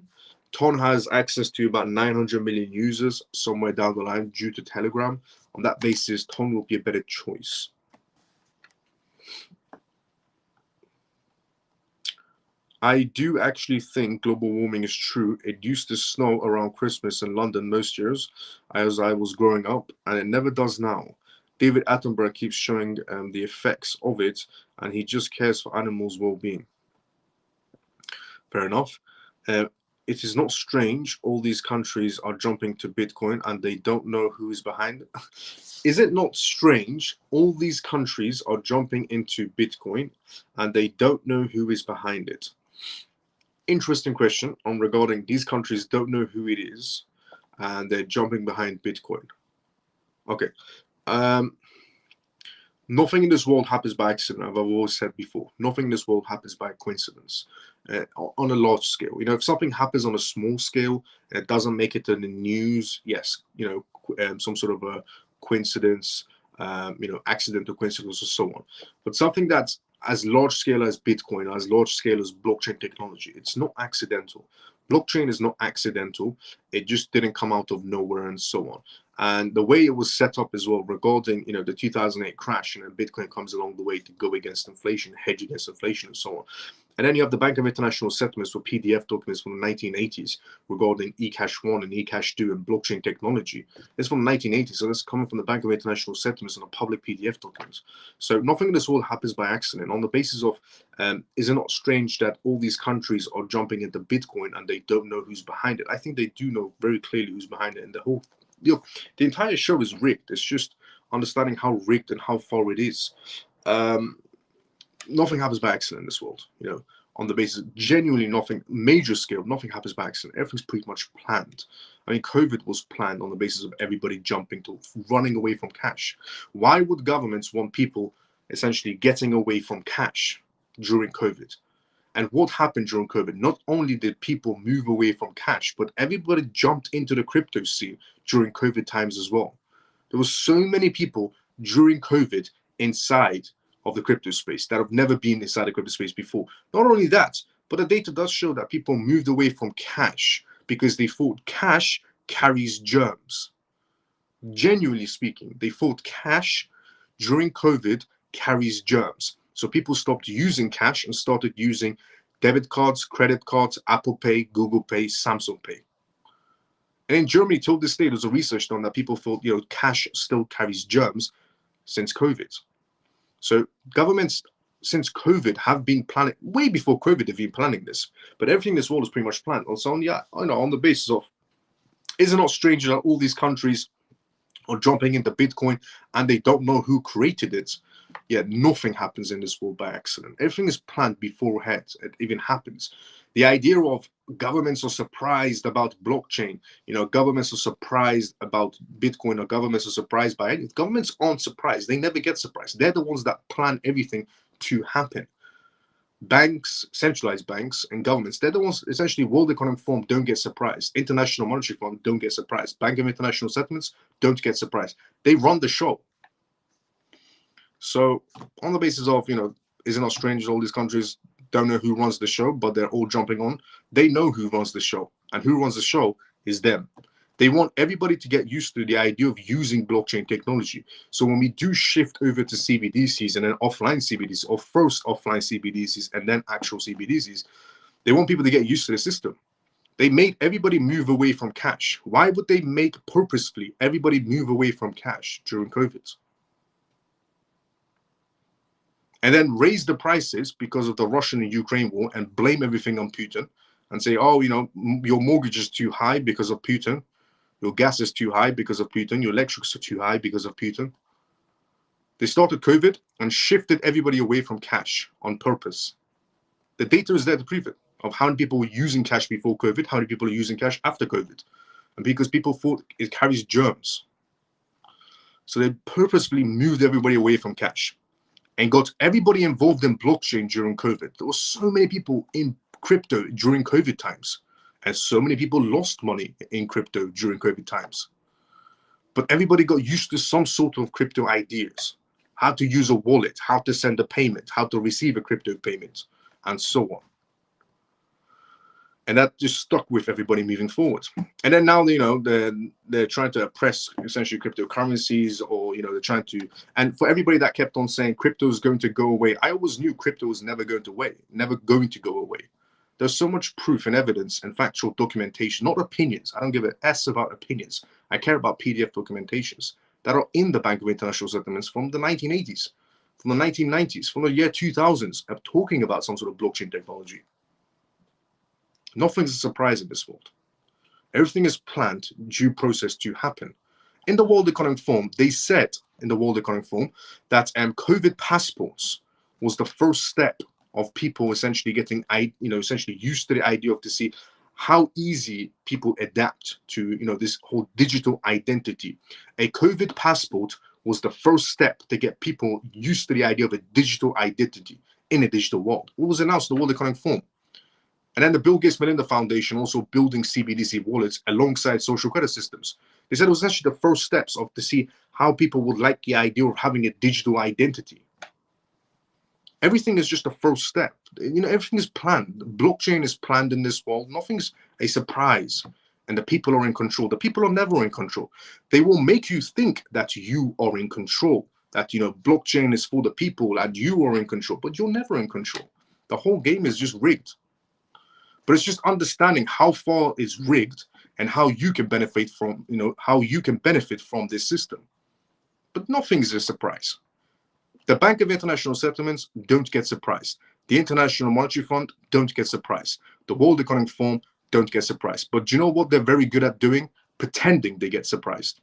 Ton has access to about 900 million users somewhere down the line due to Telegram. On that basis, Ton will be a better choice. I do actually think global warming is true. It used to snow around Christmas in London most years as I was growing up, and it never does now. David Attenborough keeps showing the effects of it, and he just cares for animals' well-being. Fair enough. It is not strange all these countries are jumping to Bitcoin and they don't know who is behind it. Is it not strange all these countries are jumping into Bitcoin and they don't know who is behind it? Interesting question on regarding these countries don't know who it is and they're jumping behind Bitcoin. Okay. Nothing in this world happens by accident, as I've always said before. Nothing in this world happens by coincidence on a large scale. You know, if something happens on a small scale, it doesn't make it in the news. Yes, you know, some sort of a coincidence, you know, accidental coincidence or so on. But something that's as large scale as Bitcoin, as large scale as blockchain technology, it's not accidental. Blockchain is not accidental. It just didn't come out of nowhere and so on. And the way it was set up as well regarding, you know, the 2008 crash, and Bitcoin comes along the way to go against inflation, hedge against inflation and so on. And then you have the Bank of International Settlements for PDF documents from the 1980s regarding eCash 1 and eCash 2 and blockchain technology. It's from the 1980s, so that's coming from the Bank of International Settlements and a public PDF documents. So nothing in this world happens by accident. On the basis of, is it not strange that all these countries are jumping into Bitcoin and they don't know who's behind it? I think they do know very clearly who's behind it, and the whole, you know, the entire show is rigged. It's just understanding how rigged and how far it is. Nothing happens by accident in this world, you know, on the basis of genuinely nothing, major scale, nothing happens by accident. Everything's pretty much planned. I mean, COVID was planned on the basis of everybody jumping to running away from cash. Why would governments want people essentially getting away from cash during COVID? And what happened during COVID? Not only did people move away from cash, but everybody jumped into the crypto scene during COVID times as well. There were so many people during COVID inside of the crypto space that have never been inside the crypto space before. Not only that, but the data does show that people moved away from cash because they thought cash carries germs. Genuinely speaking, they thought cash during COVID carries germs. So people stopped using cash and started using debit cards, credit cards, Apple Pay, Google Pay, Samsung Pay. And in Germany, till this day, there's a research done that people thought, you know, cash still carries germs since COVID. So governments since COVID have been planning, way before COVID they've been planning this, but everything in this world is pretty much planned. Also, on the basis of, is it not strange that all these countries are jumping into Bitcoin and they don't know who created it? Yet nothing happens in this world by accident. Everything is planned beforehand. It even happens. The idea of governments are surprised about blockchain, you know, governments are surprised about Bitcoin, or governments are surprised by it. Governments aren't surprised. They never get surprised. They're the ones that plan everything to happen. Banks, centralized banks and governments, they're the ones, essentially, World Economic Forum don't get surprised. International Monetary Fund don't get surprised. Bank of International Settlements don't get surprised. They run the show. So on the basis of, you know, is it not strange all these countries don't know who runs the show, but they're all jumping on? They know who runs the show, and who runs the show is them. They want everybody to get used to the idea of using blockchain technology. So when we do shift over to CBDCs and then offline CBDCs, or first offline CBDCs and then actual CBDCs, they want people to get used to the system. They made everybody move away from cash. Why would they make purposefully everybody move away from cash during COVID? And then raise the prices because of the Russian and Ukraine war and blame everything on Putin and say, oh, you know, your mortgage is too high because of Putin. Your gas is too high because of Putin. Your electrics are too high because of Putin. They started COVID and shifted everybody away from cash on purpose. The data is there to prove it, of how many people were using cash before COVID, how many people are using cash after COVID. And because people thought it carries germs. So they purposefully moved everybody away from cash and got everybody involved in blockchain during COVID. There were so many people in crypto during COVID times, and so many people lost money in crypto during COVID times. But everybody got used to some sort of crypto ideas, how to use a wallet, how to send a payment, how to receive a crypto payment, and so on. And that just stuck with everybody moving forward. And then now, they're trying to oppress essentially cryptocurrencies, or they're trying to. And for everybody that kept on saying crypto is going to go away, I always knew crypto was never going to go away. There's so much proof and evidence and factual documentation, not opinions. I don't give an S about opinions. I care about PDF documentations that are in the Bank of International Settlements from the 1980s, from the 1990s, from the year 2000s, of talking about some sort of blockchain technology. Nothing's a surprise in this world. Everything is planned, due process to happen. In the World Economic Forum, they said in the World Economic Forum that COVID passports was the first step of people essentially getting, essentially used to the idea of, to see how easy people adapt to, this whole digital identity. A COVID passport was the first step to get people used to the idea of a digital identity in a digital world. What was announced in the World Economic Forum? And then the Bill Gates Melinda Foundation also building CBDC wallets alongside social credit systems. They said it was actually the first steps to see how people would like the idea of having a digital identity. Everything is just the first step. Everything is planned. Blockchain is planned in this world. Nothing's a surprise. And the people are in control. The people are never in control. They will make you think that you are in control, that, blockchain is for the people and you are in control, but you're never in control. The whole game is just rigged. But it's just understanding how far it's rigged and how you can benefit from, this system. But nothing's a surprise. The Bank of International Settlements don't get surprised. The International Monetary Fund don't get surprised. The World Economic Forum don't get surprised. But do you know what they're very good at doing? Pretending they get surprised.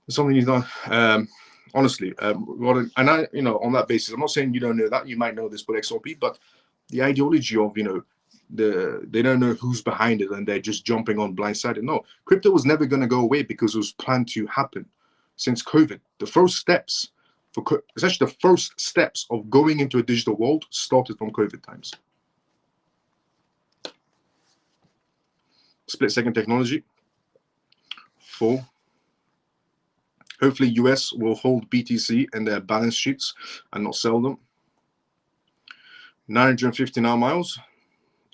Something you know. Honestly, and I, on that basis, I'm not saying you don't know that. You might know this with XRP, but the ideology of, they don't know who's behind it and they're just jumping on blindsided. No, crypto was never going to go away because it was planned to happen since COVID. The first steps essentially the first steps of going into a digital world started from COVID times. Split second technology. 4. Hopefully, US will hold BTC in their balance sheets and not sell them. 959 miles,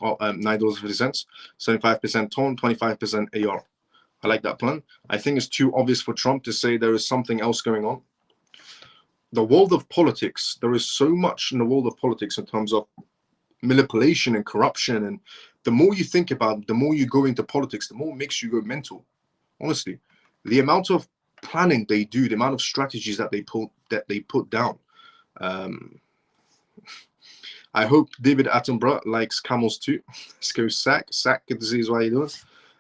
or $9.50, 75% TON, 25% AR. I like that plan. I think it's too obvious for Trump to say there is something else going on. The world of politics, there is so much in the world of politics in terms of manipulation and corruption. And the more you think about it, the more you go into politics, the more it makes you go mental. Honestly, the amount of planning they do, the amount of strategies that they put down. I hope David Attenborough likes camels too. Let's go Sack. Sack, good to see you. How you doing?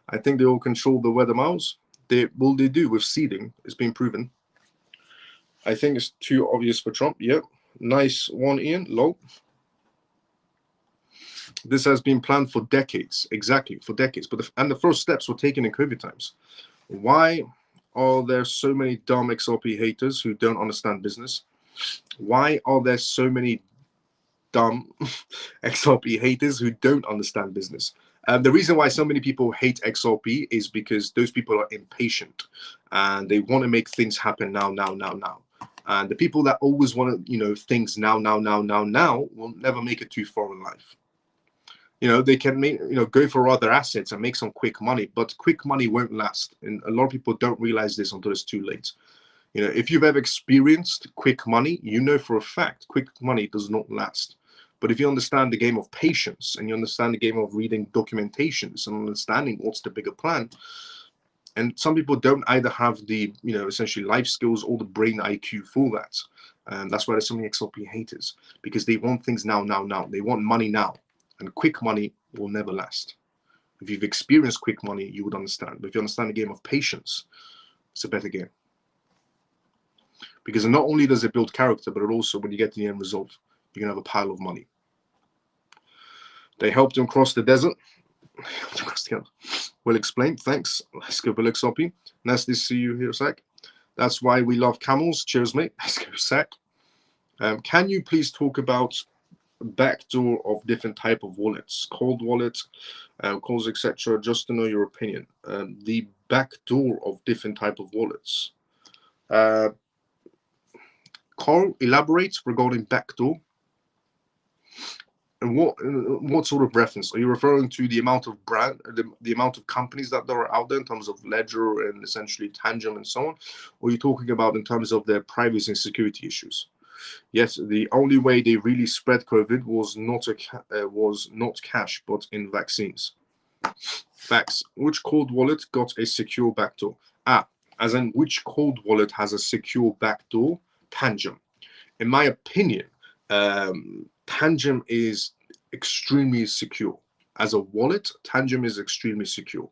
I think they all control the weather miles. They do with seeding. It's been proven. I think it's too obvious for Trump. Yep. Nice one, Ian. Low. This has been planned for decades. Exactly, for decades. But the first steps were taken in COVID times. Why are there so many dumb XRP haters who don't understand business? Why are there so many dumb XRP haters who don't understand business? The reason why so many people hate XRP is because those people are impatient and they want to make things happen now. And the people that always want to, things now will never make it too far in life. They can make, go for other assets and make some quick money, but quick money won't last. And a lot of people don't realize this until it's too late. If you've ever experienced quick money, for a fact, quick money does not last. But if you understand the game of patience and you understand the game of reading documentations and understanding what's the bigger plan, and some people don't either have the, essentially life skills or the brain IQ for that. And that's why there's so many XRP haters, because they want things now. They want money now. And quick money will never last. If you've experienced quick money, you would understand. But if you understand the game of patience, it's a better game. Because not only does it build character, but it also, when you get to the end result, you're going to have a pile of money. They helped him cross the desert. Well explained. Thanks. Let's go, Bill XRP. Nice to see you here, Sack. That's why we love camels. Cheers, mate. Let's go, Sack. Can you please talk about backdoor of different type of wallets, cold wallets, calls, etc., just to know your opinion? The backdoor of different type of wallets. Carl, elaborate regarding backdoor. And what sort of reference are you referring to? The amount of the amount of companies that are out there in terms of Ledger and essentially Tangent and so on, or are you talking about in terms of their privacy and security issues? Yes, the only way they really spread COVID was not cash, but in vaccines. Facts. Which cold wallet got a secure backdoor? As in which cold wallet has a secure backdoor? Tangent. In my opinion, Tangent is extremely secure. As a wallet, Tangent is extremely secure.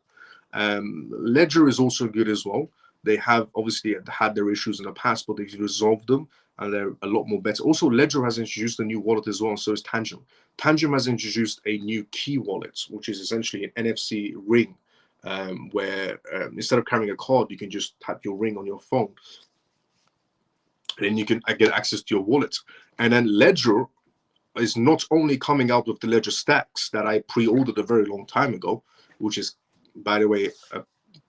Ledger is also good as well. They have obviously had their issues in the past, but they've resolved them and they're a lot more better. Also, Ledger has introduced a new wallet as well, and so is Tangent. Tangent has introduced a new key wallet, which is essentially an NFC ring, where instead of carrying a card, you can just tap your ring on your phone. And then you can get access to your wallet. And then Ledger is not only coming out with the Ledger stacks that I pre-ordered a very long time ago, which is, by the way,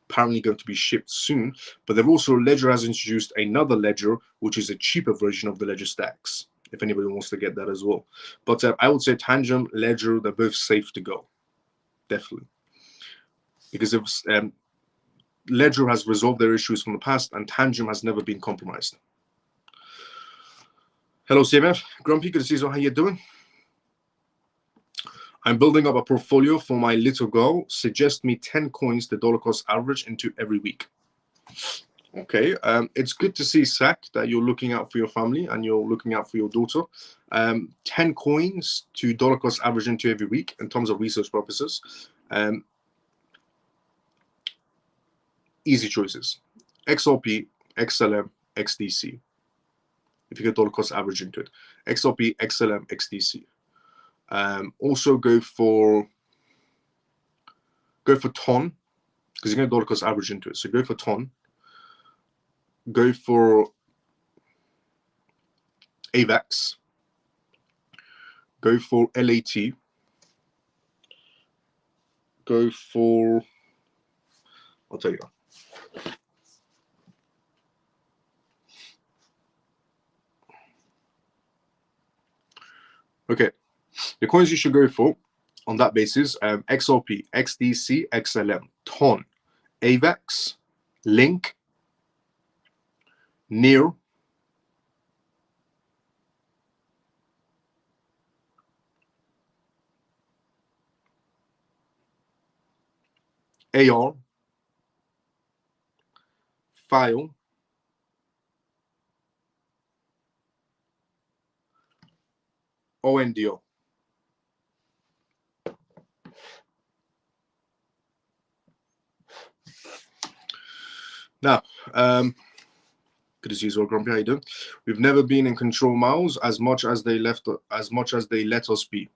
apparently going to be shipped soon, but they've also, Ledger has introduced another Ledger, which is a cheaper version of the Ledger stacks, if anybody wants to get that as well. But I would say Tangent, Ledger, they're both safe to go, definitely. Because if Ledger has resolved their issues from the past and Tangent has never been compromised. Hello, CMF. Grumpy, good to see you. How you doing? I'm building up a portfolio for my little girl. Suggest me 10 coins the dollar cost average into every week. Okay, it's good to see, Zach, that you're looking out for your family and you're looking out for your daughter. 10 coins to dollar cost average into every week in terms of research purposes. Easy choices. XRP, XLM, XDC. If you get dollar cost average into it. XRP, XLM, XDC. Also go for ton, because you're going to dollar cost average into it. So go for ton. Go for AVAX. Go for LAT. Go for, I'll tell you. Okay, the coins you should go for on that basis, XRP, XDC, XLM, TON, AVAX, Link, NEAR, AR, File, ONDO. Now, good to see you as well, Grumpy. How you doing? We've never been in control, Miles, as much as they let us be.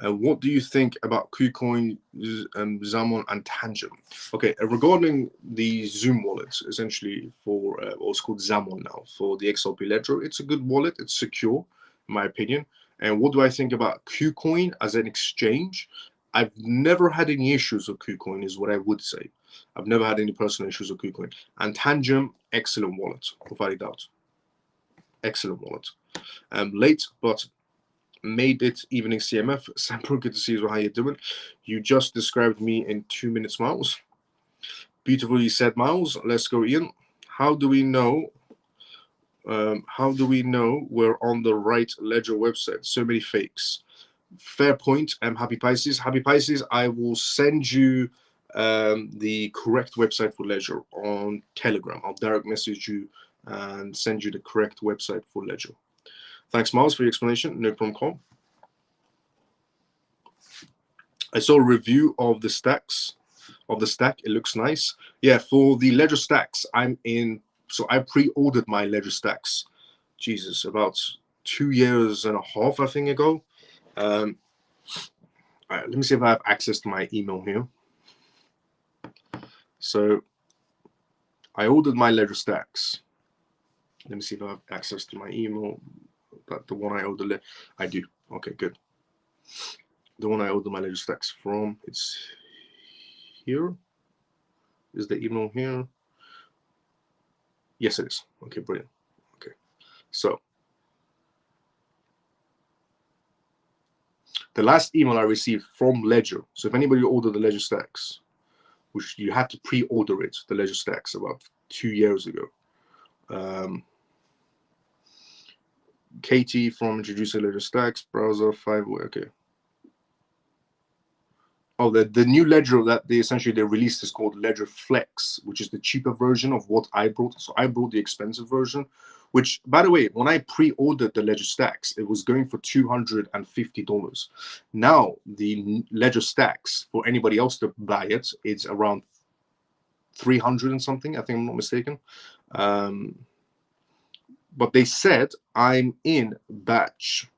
What do you think about KuCoin, Zamon, and Tangent? Okay, regarding the Zoom wallets, essentially for what's called Zamon now for the XRP Ledger, it's a good wallet. It's secure, in my opinion. And what do I think about KuCoin as an exchange? I've never had any issues with KuCoin, is what I would say. I've never had any personal issues with KuCoin. And Tangent, excellent wallet, without a doubt. Excellent wallet. Late, but made it. Evening, CMF. Sample, good to see you. How you doing? You just described me in 2 minutes, Miles. Beautifully said, Miles. Let's go, Ian. How do we know? How do we know we're on the right Ledger website? So many fakes. Fair point. Happy Pisces. Happy Pisces. I will send you the correct website for Ledger on Telegram. I'll direct message you and send you the correct website for Ledger. Thanks, Miles, for your explanation. No problem, Carl. I saw a review of the stacks, of the stack. It looks nice. Yeah, for the Ledger stacks, I'm in. So I pre-ordered my Ledger stacks. Jesus, about 2.5 years, I think, ago. All right, let me see if I have access to my email here. So I ordered my Ledger stacks. Let me see if I have access to my email. But the one I ordered, I do. Okay, good. The one I ordered my Ledger stacks from, it's here. Is the email here? Yes, it is. Okay, brilliant. Okay, So the last email I received from Ledger. So if anybody ordered the Ledger stacks, which you had to pre-order it, the Ledger stacks about 2 years ago. Katie from Introducer Ledger Stacks, browser 5, okay. Oh, the new Ledger that they released is called Ledger Flex, which is the cheaper version of what I brought. So I brought the expensive version, which, by the way, when I pre-ordered the Ledger Stacks, it was going for $250. Now the Ledger Stacks, for anybody else to buy it, it's around 300 and something, I think I'm not mistaken. But they said I'm in batch.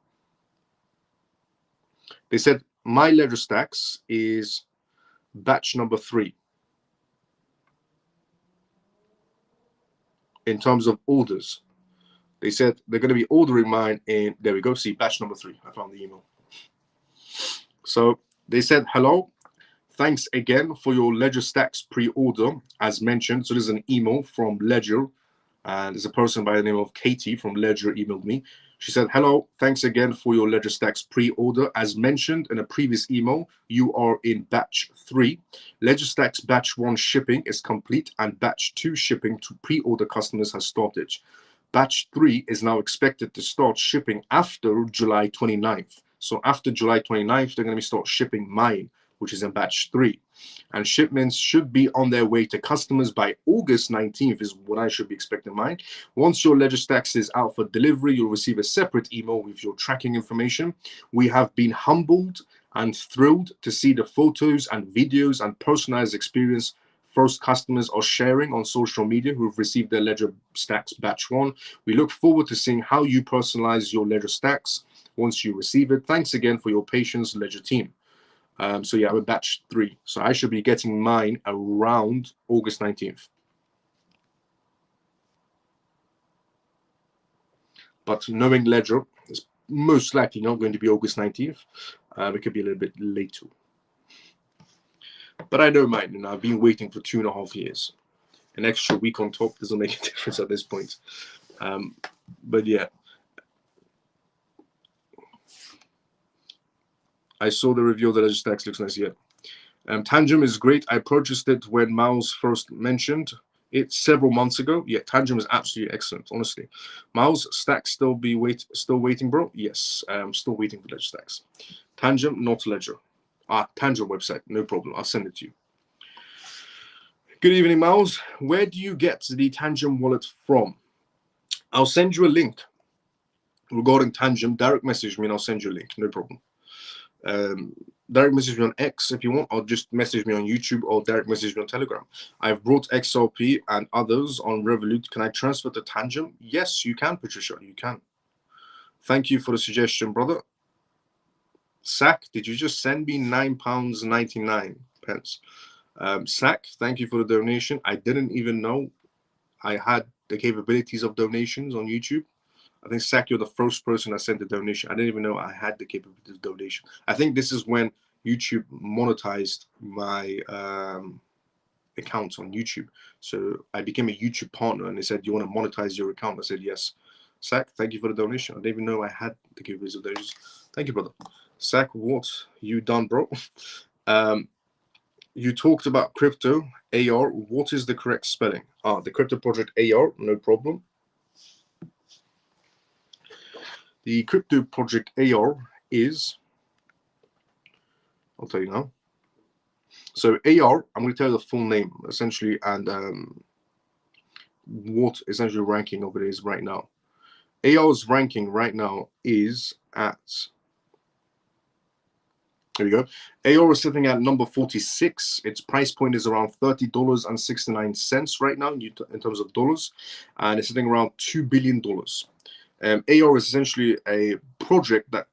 They said my Ledger Stacks is batch number 3 in terms of orders. They said they're going to be ordering mine in, there we go, see, batch number 3. I found the email. So they said, hello, thanks again for your Ledger Stacks pre-order, as mentioned. So there's an email from Ledger, and there's a person by the name of Katie from Ledger emailed me. She said, hello, thanks again for your Ledger Stacks pre-order. As mentioned in a previous email, you are in batch 3. Ledger Stacks batch 1 shipping is complete, and batch 2 shipping to pre-order customers has started. Batch 3 is now expected to start shipping after July 29th. So after July 29th, they're going to start shipping mine, which is in batch 3. And shipments should be on their way to customers by August 19th is what I should be expecting mine. Once your Ledger Stacks is out for delivery, you'll receive a separate email with your tracking information. We have been humbled and thrilled to see the photos and videos and personalized experience first customers are sharing on social media who have received their Ledger Stacks batch 1. We look forward to seeing how you personalize your Ledger Stacks once you receive it. Thanks again for your patience, Ledger team. So yeah, I'm in batch 3. So I should be getting mine around August 19th. But knowing Ledger, it's most likely not going to be August 19th. It could be a little bit later. But I don't mind, and I've been waiting for 2.5 years. An extra week on top doesn't make a difference at this point. But yeah. I saw the review of the Ledger Stacks, looks nice, yeah. Tangem is great. I purchased it when Miles first mentioned it several months ago. Yeah, Tangem is absolutely excellent, honestly. Miles, Stacks still waiting, bro? Yes, I'm still waiting for Ledger Stacks. Tangem, not Ledger. Tangem website, no problem. I'll send it to you. Good evening, Miles. Where do you get the Tangem wallet from? I'll send you a link regarding Tangem. Direct message me and I'll send you a link, no problem. Direct message me on X if you want, or just message me on YouTube, or direct message me on Telegram. I've brought XRP and others on Revolut. Can I transfer to Tangem? Yes, you can, Patricia. You can. Thank you for the suggestion, brother. Sack, did you just send me £9.99? Sack, thank you for the donation. I didn't even know I had the capabilities of donations on YouTube. I think, Sack, you're the first person that sent a donation. I didn't even know I had the capability of donation. I think this is when YouTube monetized my account on YouTube. So I became a YouTube partner, and they said, do you want to monetize your account? I said, yes. Sack, thank you for the donation. I didn't even know I had the capabilities of donations. Thank you, brother. Sack, what you done, bro? You talked about crypto, AR. What is the correct spelling? The crypto project AR, no problem. The crypto project AR is, I'll tell you now. So AR, I'm going to tell you the full name essentially, and what essentially ranking of it is right now. AR's ranking right now is at, there we go. AR is sitting at number 46. Its price point is around $30.69 right now in terms of dollars, and it's sitting around $2 billion. AR is essentially a project that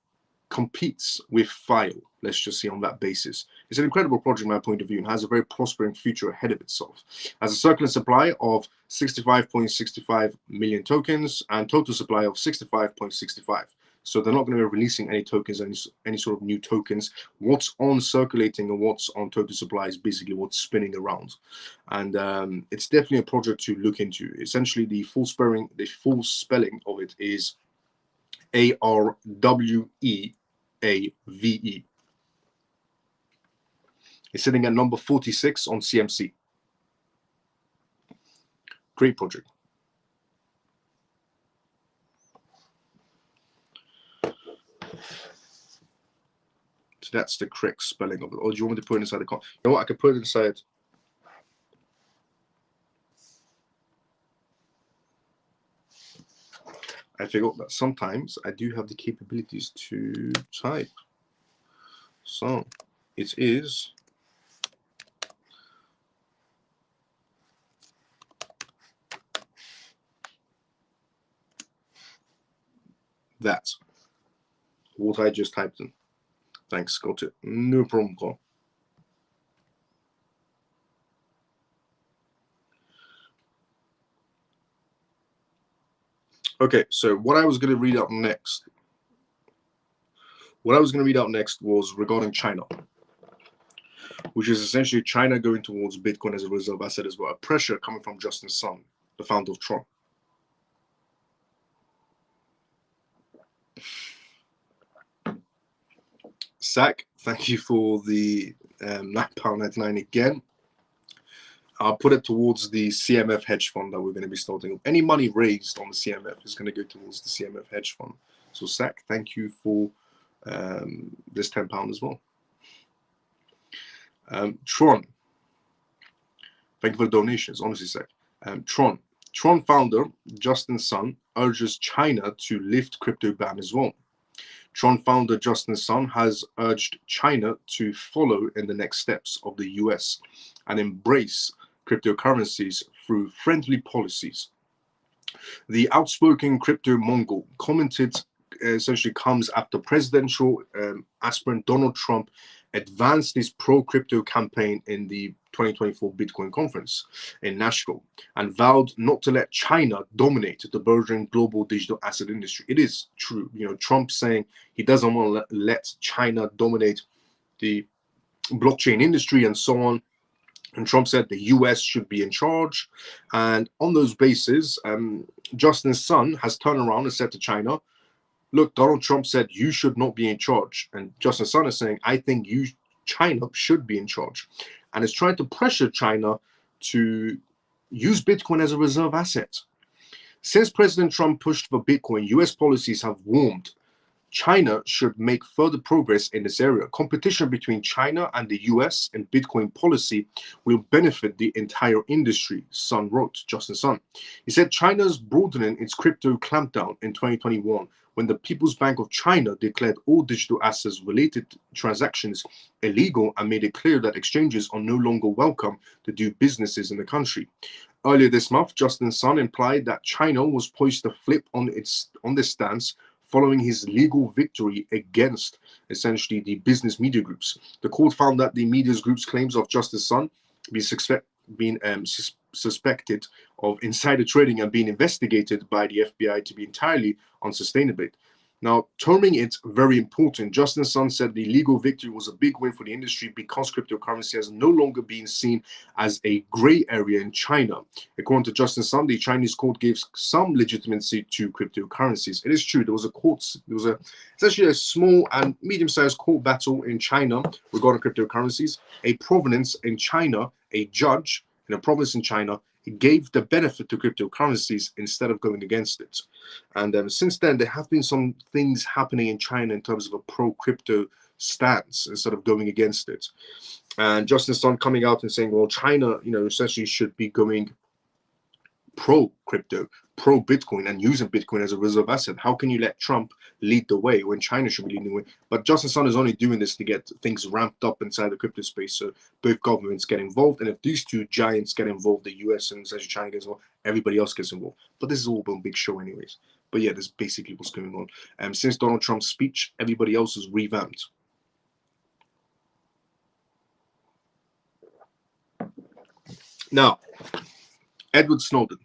competes with File. Let's just see on that basis. It's an incredible project from my point of view and has a very prospering future ahead of itself. Has a circular supply of 65.65 million tokens and total supply of 65.65. So they're not going to be releasing any tokens, any sort of new tokens. What's on circulating and what's on total supply is basically what's spinning around. And it's definitely a project to look into. Essentially, the full spelling of it is ARWEAVE. It's sitting at number 46 on CMC. Great project. So that's the correct spelling of it. Or do you want me to put it inside the con? You know what? I could put it inside. I forgot that sometimes I do have the capabilities to type. So it is that. What I just typed in. Thanks, got it. No problem, Carl. Okay, so what I was going to read out next. What I was going to read out next was regarding China, which is essentially China going towards Bitcoin as a reserve asset as well. A pressure coming from Justin Sun, the founder of Tron. Zach, thank you for the £9.99 again. I'll put it towards the CMF hedge fund that we're going to be starting. Any money raised on the CMF is going to go towards the CMF hedge fund. So, Zach, thank you for this £10 as well. Tron, thank you for the donations, honestly, Zach. Tron founder Justin Sun urges China to lift crypto ban as well. Tron founder Justin Sun has urged China to follow in the next steps of the US and embrace cryptocurrencies through friendly policies. The outspoken crypto Mongol commented essentially comes after presidential aspirant Donald Trump advanced his pro-crypto campaign in the 2024 Bitcoin conference in Nashville and vowed not to let China dominate the burgeoning global digital asset industry. It is true, Trump saying he doesn't want to let China dominate the blockchain industry and so on. And Trump said the US should be in charge. And on those bases, Justin Sun has turned around and said to China, look, Donald Trump said you should not be in charge. And Justin Sun is saying, I think China should be in charge. And is trying to pressure China to use Bitcoin as a reserve asset. Since President Trump pushed for Bitcoin, US policies have warned China should make further progress in this area. Competition between China and the US in Bitcoin policy will benefit the entire industry, Sun wrote, Justin Sun. He said China's broadening its crypto clampdown in 2021 when the People's Bank of China declared all digital assets related transactions illegal and made it clear that exchanges are no longer welcome to do businesses in the country. Earlier this month, Justin Sun implied that China was poised to flip on this stance following his legal victory against essentially the business media groups. The court found that the media groups' claims of Justice Sun being suspected of insider trading and being investigated by the FBI to be entirely unsustainable. Now, terming it very important, Justin Sun said the legal victory was a big win for the industry because cryptocurrency has no longer been seen as a gray area in China. According to Justin Sun, the Chinese court gave some legitimacy to cryptocurrencies. It is true, there was essentially a small and medium-sized court battle in China regarding cryptocurrencies. A province in China, a judge in a province in China, gave the benefit to cryptocurrencies instead of going against it. And since then, there have been some things happening in China in terms of a pro-crypto stance instead of going against it. And Justin Sun coming out and saying, well, China, essentially should be going pro-crypto, pro-Bitcoin, and using Bitcoin as a reserve asset. How can you let Trump lead the way when China should be leading the way? But Justin Sun is only doing this to get things ramped up inside the crypto space, so both governments get involved. And if these two giants get involved, the US and essentially China gets involved, everybody else gets involved. But this is all one big show anyways. But yeah, this is basically what's going on. Since Donald Trump's speech, everybody else is revamped. Now, Edward Snowden.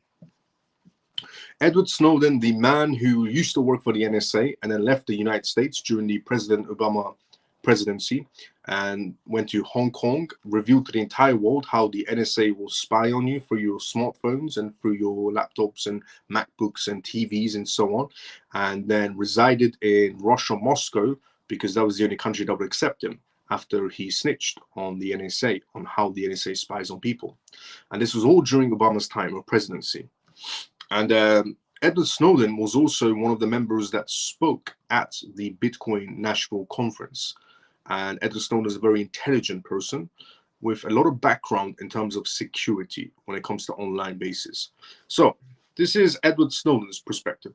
Edward Snowden, the man who used to work for the NSA and then left the United States during the President Obama presidency and went to Hong Kong, revealed to the entire world how the NSA will spy on you through your smartphones and through your laptops and MacBooks and TVs and so on, and then resided in Russia, Moscow, because that was the only country that would accept him after he snitched on the NSA, on how the NSA spies on people. And this was all during Obama's time of presidency. And Edward Snowden was also one of the members that spoke at the Bitcoin National Conference. And Edward Snowden is a very intelligent person with a lot of background in terms of security when it comes to online basis. So this is Edward Snowden's perspective.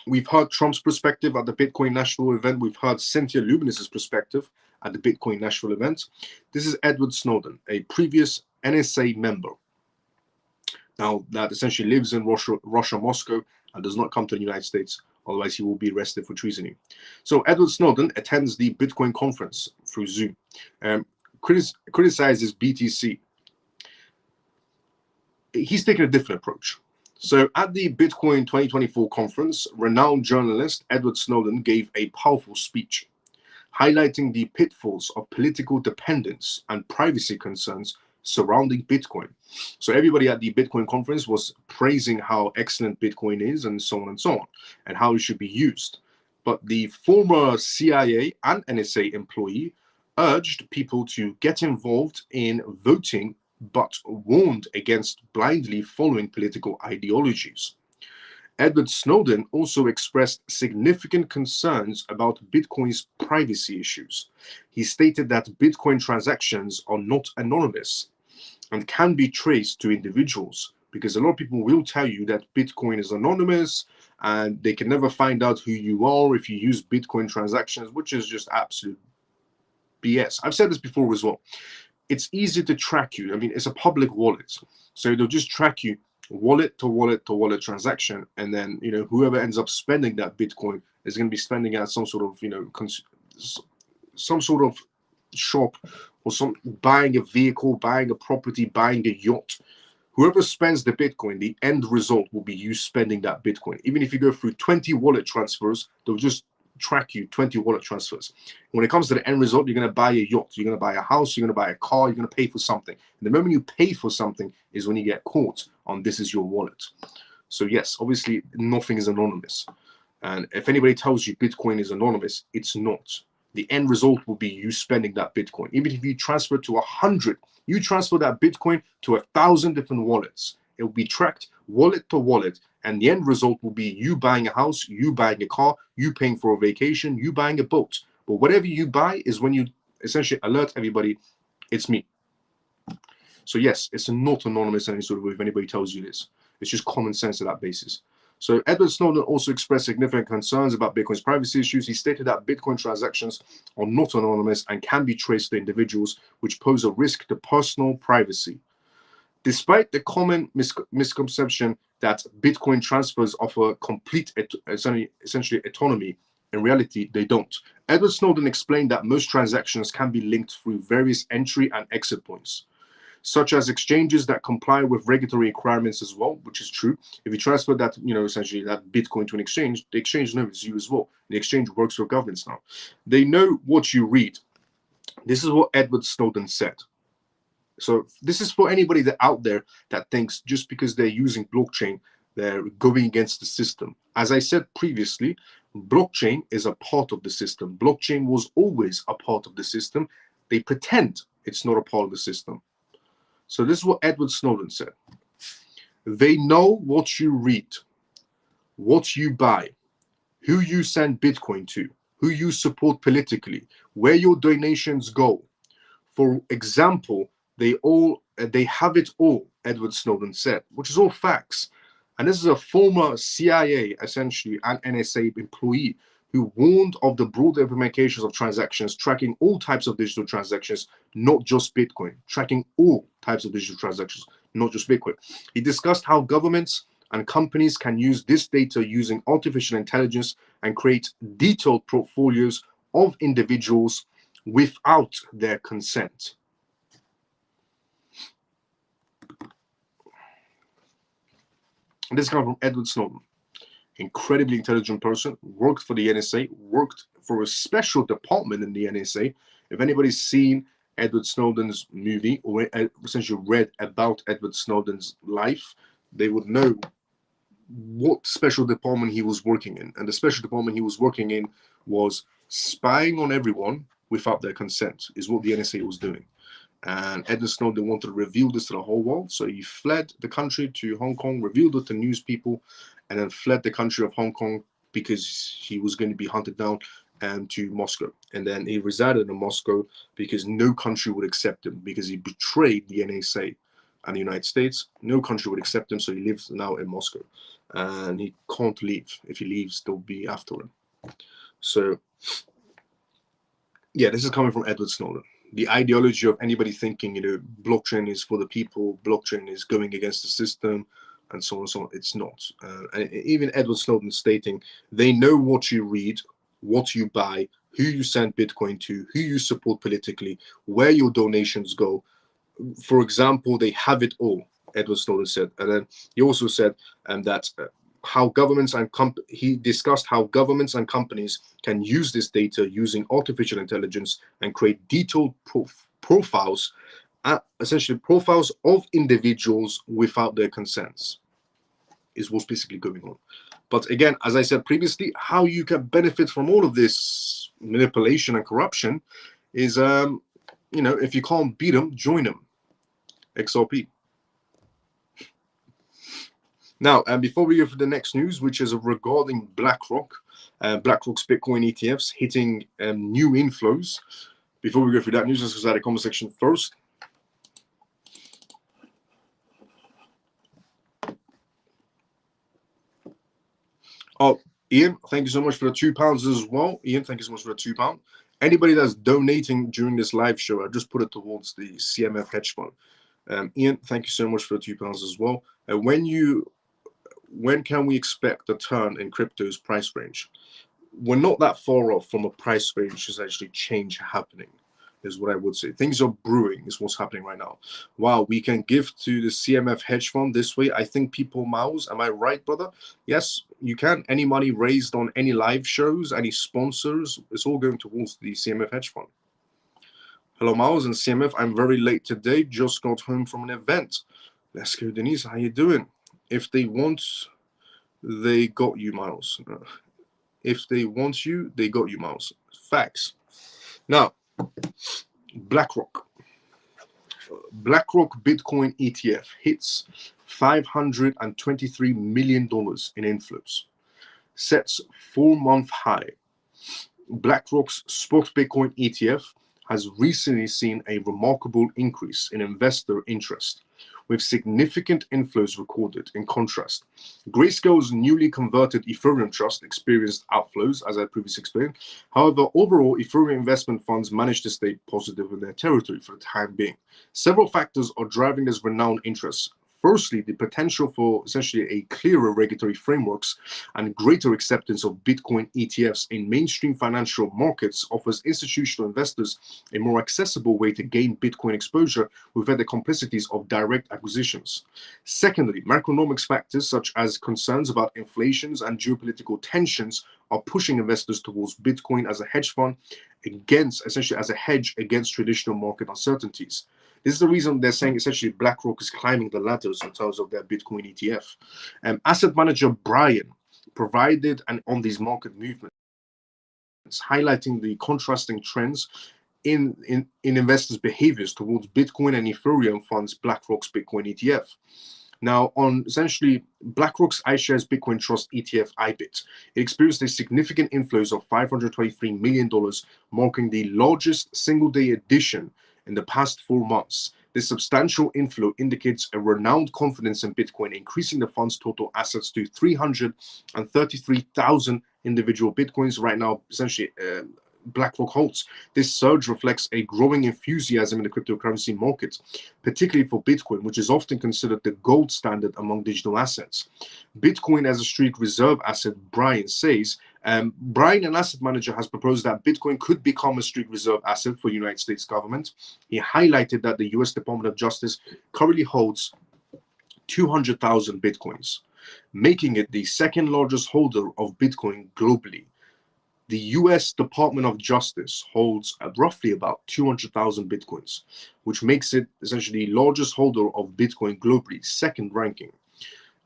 We've heard Trump's perspective at the Bitcoin National event. We've heard Cynthia Lubinis's perspective at the Bitcoin National event. This is Edward Snowden, a previous NSA member. Now, that essentially lives in Russia, Moscow, and does not come to the United States. Otherwise, he will be arrested for treason. So Edward Snowden attends the Bitcoin conference through Zoom, criticizes BTC. He's taken a different approach. So at the Bitcoin 2024 conference, renowned journalist Edward Snowden gave a powerful speech, highlighting the pitfalls of political dependence and privacy concerns surrounding Bitcoin. So everybody at the Bitcoin conference was praising how excellent Bitcoin is and so on, and how it should be used. But the former CIA and NSA employee urged people to get involved in voting, but warned against blindly following political ideologies. Edward Snowden also expressed significant concerns about Bitcoin's privacy issues. He stated that Bitcoin transactions are not anonymous and can be traced to individuals, because a lot of people will tell you that Bitcoin is anonymous and they can never find out who you are if you use Bitcoin transactions, which is just absolute BS. I've said this before as well. It's easy to track you. I mean, it's a public wallet, so they'll just track you wallet to wallet to wallet transaction, and then whoever ends up spending that Bitcoin is going to be spending at some sort of some sort of shop, or buying a vehicle, buying a property, buying a yacht. Whoever spends the Bitcoin, the end result will be you spending that Bitcoin. Even if you go through 20 wallet transfers, they'll just track you 20 wallet transfers. When it comes to the end result, you're going to buy a yacht, you're going to buy a house, you're going to buy a car, you're going to pay for something. And the moment you pay for something is when you get caught on this is your wallet. So yes, obviously nothing is anonymous. And if anybody tells you Bitcoin is anonymous, it's not. The end result will be you spending that Bitcoin. Even if you transfer to 100, you transfer that Bitcoin to 1,000 different wallets, it will be tracked wallet to wallet. And the end result will be you buying a house, you buying a car, you paying for a vacation, you buying a boat. But whatever you buy is when you essentially alert everybody, it's me. So yes, it's not anonymous in any sort of way if anybody tells you this. It's just common sense at that basis. So Edward Snowden also expressed significant concerns about Bitcoin's privacy issues. He stated that Bitcoin transactions are not anonymous and can be traced to individuals, which pose a risk to personal privacy. Despite the common misconception that Bitcoin transfers offer complete, essentially autonomy, in reality, they don't. Edward Snowden explained that most transactions can be linked through various entry and exit points, such as exchanges that comply with regulatory requirements as well, which is true. If you transfer that, essentially that Bitcoin to an exchange, the exchange knows you as well. The exchange works for governments now. They know what you read. This is what Edward Snowden said. So this is for anybody that out there that thinks just because they're using blockchain, they're going against the system. As I said previously, blockchain is a part of the system. Blockchain was always a part of the system. They pretend it's not a part of the system. So this is what Edward Snowden said. They know what you read, what you buy, who you send Bitcoin to, who you support politically, where your donations go. For example, they have it all, Edward Snowden said, which is all facts. And this is a former CIA, essentially, and NSA employee who warned of the broader implications of transactions, tracking all types of digital transactions, not just Bitcoin, tracking all types of digital transactions, not just Bitcoin. He discussed how governments and companies can use this data using artificial intelligence and create detailed portfolios of individuals without their consent. And this comes from Edward Snowden. Incredibly intelligent person, worked for the NSA, worked for a special department in the NSA. If anybody's seen Edward Snowden's movie or essentially read about Edward Snowden's life, they would know what special department he was working in. And the special department he was working in was spying on everyone without their consent, is what the NSA was doing. And Edward Snowden wanted to reveal this to the whole world, so he fled the country to Hong Kong, revealed it to news people, and then fled the country of Hong Kong because he was going to be hunted down and to Moscow. And then he resided in Moscow because no country would accept him because he betrayed the NSA and the United States. No country would accept him, so he lives now in Moscow. And he can't leave. If he leaves, they'll be after him. So, yeah, this is coming from Edward Snowden. The ideology of anybody thinking, blockchain is for the people, blockchain is going against the system, and so on and so on. It's not. And even Edward Snowden stating, they know what you read, what you buy, who you send Bitcoin to, who you support politically, where your donations go. For example, they have it all, Edward Snowden said. And then he also said that how governments and he discussed how governments and companies can use this data using artificial intelligence and create detailed profiles, essentially profiles of individuals without their consents, is what's basically going on. But again, as I said previously, how you can benefit from all of this manipulation and corruption is, if you can't beat them, join them. XRP. Now, before we go for the next news, which is regarding BlackRock, BlackRock's Bitcoin ETFs hitting new inflows. Before we go through that news, let's go to the comment section first. Oh, Ian, thank you so much for the £2 as well. Ian, thank you so much for the £2. Anybody that's donating during this live show, I just put it towards the CMF hedge fund. Ian, thank you so much for the £2 as well. When can we expect a turn in crypto's price range? We're not that far off from a price range is actually change happening, is what I would say. Things are brewing is what's happening right now. Wow, we can give to the CMF hedge fund this way. I think people, Miles, am I right, brother? Yes, you can. Any money raised on any live shows, any sponsors, it's all going towards the CMF hedge fund. Hello, Miles and CMF. I'm very late today. Just got home from an event. Let's go, Denise. How you doing? If they want, they got you, Miles. If they want you, they got you, Miles. Facts. Now, BlackRock. BlackRock Bitcoin ETF hits $523 million in inflows. Sets 4-month high. BlackRock's spot Bitcoin ETF has recently seen a remarkable increase in investor interest, with significant inflows recorded. In contrast, Grayscale's newly converted Ethereum trust experienced outflows, as I previously explained. However, overall, Ethereum investment funds managed to stay positive in their territory for the time being. Several factors are driving this renowned interest. Firstly, the potential for essentially a clearer regulatory frameworks and greater acceptance of Bitcoin ETFs in mainstream financial markets offers institutional investors a more accessible way to gain Bitcoin exposure without the complexities of direct acquisitions. Secondly, macroeconomics factors such as concerns about inflations and geopolitical tensions are pushing investors towards Bitcoin as a hedge fund essentially as a hedge against traditional market uncertainties. This is the reason they're saying essentially BlackRock is climbing the ladders in terms of their Bitcoin ETF. Asset manager Brian provided on these market movements, highlighting the contrasting trends in investors' behaviors towards Bitcoin and Ethereum funds BlackRock's Bitcoin ETF. Now, on essentially BlackRock's iShares Bitcoin Trust ETF IBIT, it experienced a significant inflows of $523 million, marking the largest single-day addition in the past 4 months. This substantial inflow indicates a renowned confidence in Bitcoin, increasing the fund's total assets to 333,000 individual Bitcoins right now, essentially BlackRock holds. This surge reflects a growing enthusiasm in the cryptocurrency market, particularly for Bitcoin, which is often considered the gold standard among digital assets. Bitcoin as a street reserve asset, Brian says. Brian, an asset manager, has proposed that Bitcoin could become a street reserve asset for the United States government. He highlighted that the U.S. Department of Justice currently holds 200,000 Bitcoins, making it the second largest holder of Bitcoin globally. The US Department of Justice holds roughly about 200,000 Bitcoins, which makes it essentially the largest holder of Bitcoin globally, second ranking.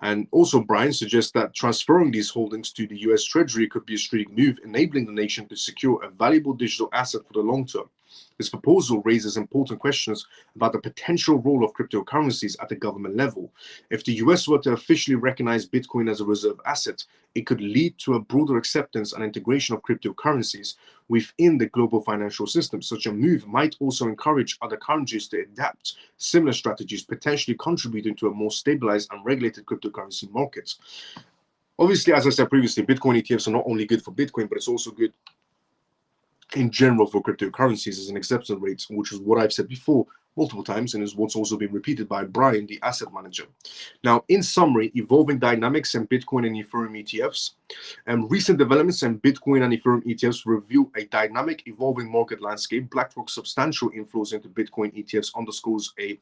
And also, Brian suggests that transferring these holdings to the US Treasury could be a strategic move, enabling the nation to secure a valuable digital asset for the long term. This proposal raises important questions about the potential role of cryptocurrencies at the government level. If the US were to officially recognize Bitcoin as a reserve asset, it could lead to a broader acceptance and integration of cryptocurrencies within the global financial system. Such a move might also encourage other countries to adapt similar strategies, potentially contributing to a more stabilized and regulated cryptocurrency market. Obviously, as I said previously, Bitcoin ETFs are not only good for Bitcoin, but it's also good in general for cryptocurrencies as an acceptance rate, which is what I've said before multiple times and is what's also been repeated by Brian, the asset manager. Now, in summary, evolving dynamics in Bitcoin and Ethereum ETFs, and recent developments in Bitcoin and Ethereum ETFs reveal a dynamic, evolving market landscape. BlackRock's substantial inflows into Bitcoin ETFs underscores a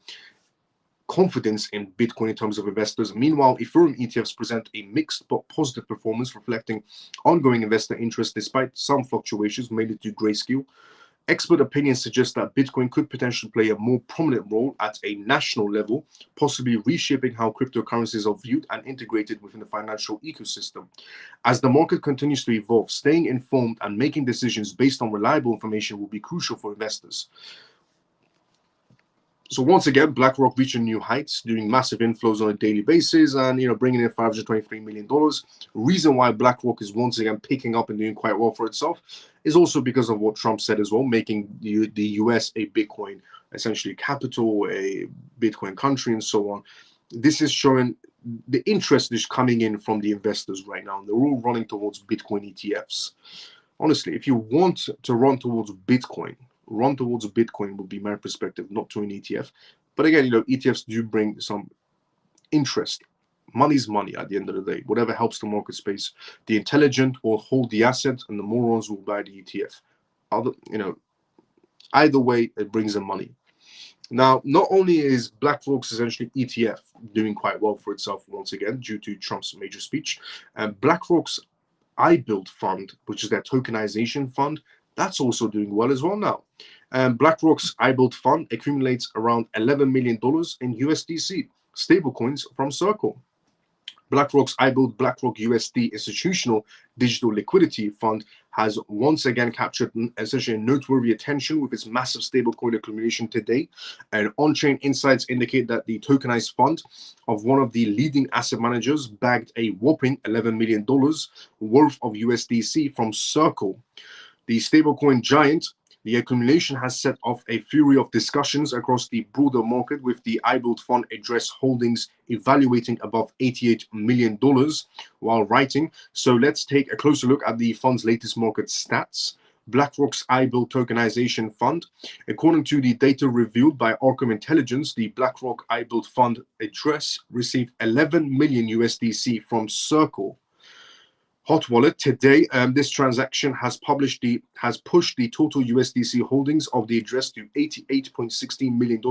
confidence in Bitcoin in terms of investors. Meanwhile, Ethereum ETFs present a mixed but positive performance, reflecting ongoing investor interest despite some fluctuations, mainly due to grayscale. Expert opinions suggest that Bitcoin could potentially play a more prominent role at a national level, possibly reshaping how cryptocurrencies are viewed and integrated within the financial ecosystem. As the market continues to evolve, staying informed and making decisions based on reliable information will be crucial for investors. So once again, BlackRock reaching new heights, doing massive inflows on a daily basis, and bringing in $523 million. Reason why BlackRock is once again picking up and doing quite well for itself is also because of what Trump said as well, making the US a Bitcoin essentially capital, a Bitcoin country, and so on. This is showing the interest is coming in from the investors right now, and they're all running towards Bitcoin ETFs. Honestly, if you want to run towards Bitcoin would be my perspective, not to an ETF. But again, ETFs do bring some interest. Money's money at the end of the day. Whatever helps the market space. The intelligent will hold the asset, and the morons will buy the ETF. Either way, it brings them money. Now, not only is BlackRock's essentially ETF doing quite well for itself once again due to Trump's major speech, and BlackRock's iBuild fund, which is their tokenization fund, that's also doing well as well now. BlackRock's iBuild fund accumulates around $11 million in USDC stablecoins from Circle. BlackRock's iBuild BlackRock USD Institutional Digital Liquidity Fund has once again captured essentially noteworthy attention with its massive stablecoin accumulation today. And on-chain insights indicate that the tokenized fund of one of the leading asset managers bagged a whopping $11 million worth of USDC from Circle. The stablecoin giant, the accumulation has set off a flurry of discussions across the broader market, with the iBuild fund address holdings evaluating above $88 million while writing. So let's take a closer look at the fund's latest market stats. BlackRock's iBuild tokenization fund. According to the data revealed by Arkham Intelligence, the BlackRock iBuild fund address received 11 million USDC from Circle Hot Wallet today. This transaction has pushed the total USDC holdings of the address to $88.16 million.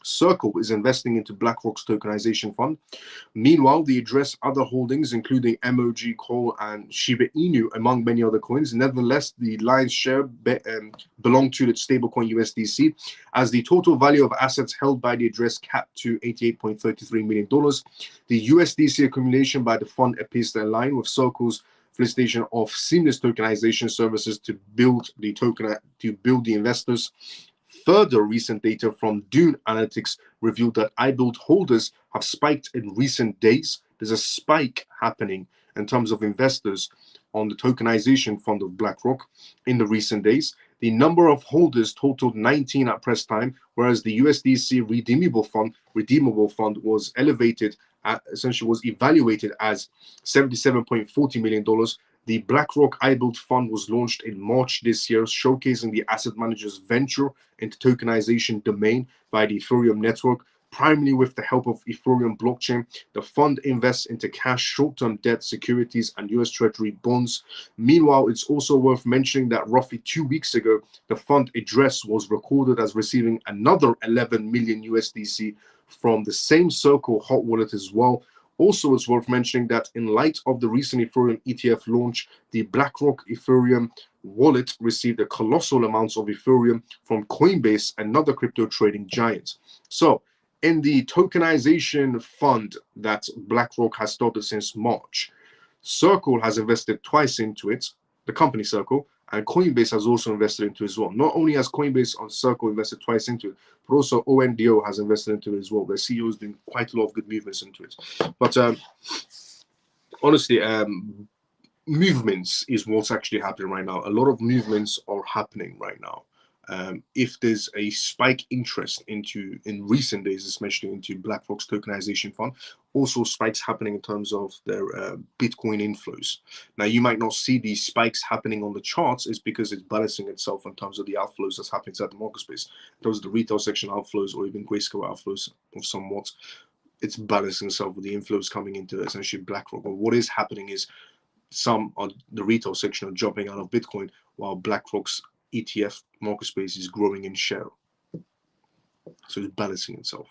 Circle is investing into BlackRock's tokenization fund. Meanwhile, the address other holdings, including MOG, Cole, and Shiba Inu, among many other coins. Nevertheless, the lion's share belong to its stablecoin USDC, as the total value of assets held by the address capped to $88.33 million. The USDC accumulation by the fund appears to align with Circle's solicitation of seamless tokenization services to build the investors. Further recent data from Dune Analytics revealed that iBuild holders have spiked in recent days. There's a spike happening in terms of investors on the tokenization fund of BlackRock in the recent days. The number of holders totaled 19 at press time, whereas the USDC redeemable fund was evaluated as $77.40 million. The BlackRock iBuild fund was launched in March this year, showcasing the asset manager's venture into tokenization domain via the Ethereum network. Primarily with the help of Ethereum blockchain, the fund invests into cash, short-term debt, securities, and US Treasury bonds. Meanwhile, it's also worth mentioning that roughly 2 weeks ago, the fund address was recorded as receiving another 11 million USDC from the same Circle hot wallet as well. Also, it's worth mentioning that in light of the recent Ethereum ETF launch, the BlackRock Ethereum wallet received a colossal amounts of Ethereum from Coinbase, another crypto trading giant. So, in the tokenization fund that BlackRock has started since March, Circle has invested twice into it, the company Circle, and Coinbase has also invested into it as well. Not only has Coinbase on Circle invested twice into it, but also ONDO has invested into it as well. Their CEO is doing quite a lot of good movements into it. But honestly, movements is what's actually happening right now. A lot of movements are happening right now. If there's a spike interest in recent days, especially into BlackRock's tokenization fund, also spikes happening in terms of their Bitcoin inflows. Now, you might not see these spikes happening on the charts, is because it's balancing itself in terms of the outflows that's happening inside the market space. Those are the retail section outflows or even grayscale outflows of somewhat. It's balancing itself with the inflows coming into essentially BlackRock. But what is happening is some on the retail section are jumping out of Bitcoin, while BlackRock's ETF market space is growing in share. So it's balancing itself.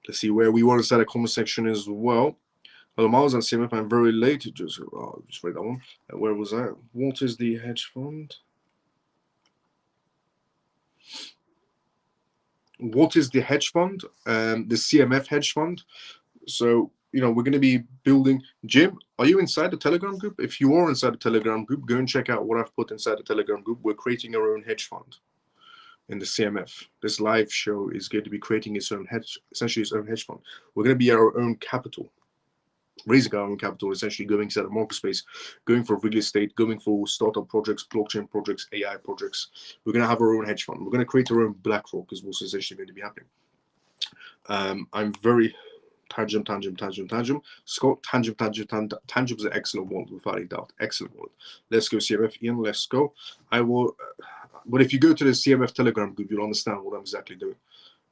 Let's see where we want to start a comment section as well. Hello, Miles and CMF. I'm very late. Just read that one. Where was that? What is the hedge fund? What is the hedge fund? The CMF hedge fund. So, we're going to be building. Jim, are you inside the Telegram group? If you are inside the Telegram group, go and check out what I've put inside the Telegram group. We're creating our own hedge fund in the CMF. This live show is going to be creating its own essentially its own hedge fund. We're going to be our own capital, raising our own capital, essentially going inside the market space, going for real estate, going for startup projects, blockchain projects, AI projects. We're going to have our own hedge fund. We're going to create our own BlackRock, is what's essentially going to be happening. I'm very Tangent. Scott, Tangent is an excellent wallet, without a doubt. Excellent wallet. Let's go, CMF. Ian, let's go. I will, but if you go to the CMF Telegram group, you'll understand what I'm exactly doing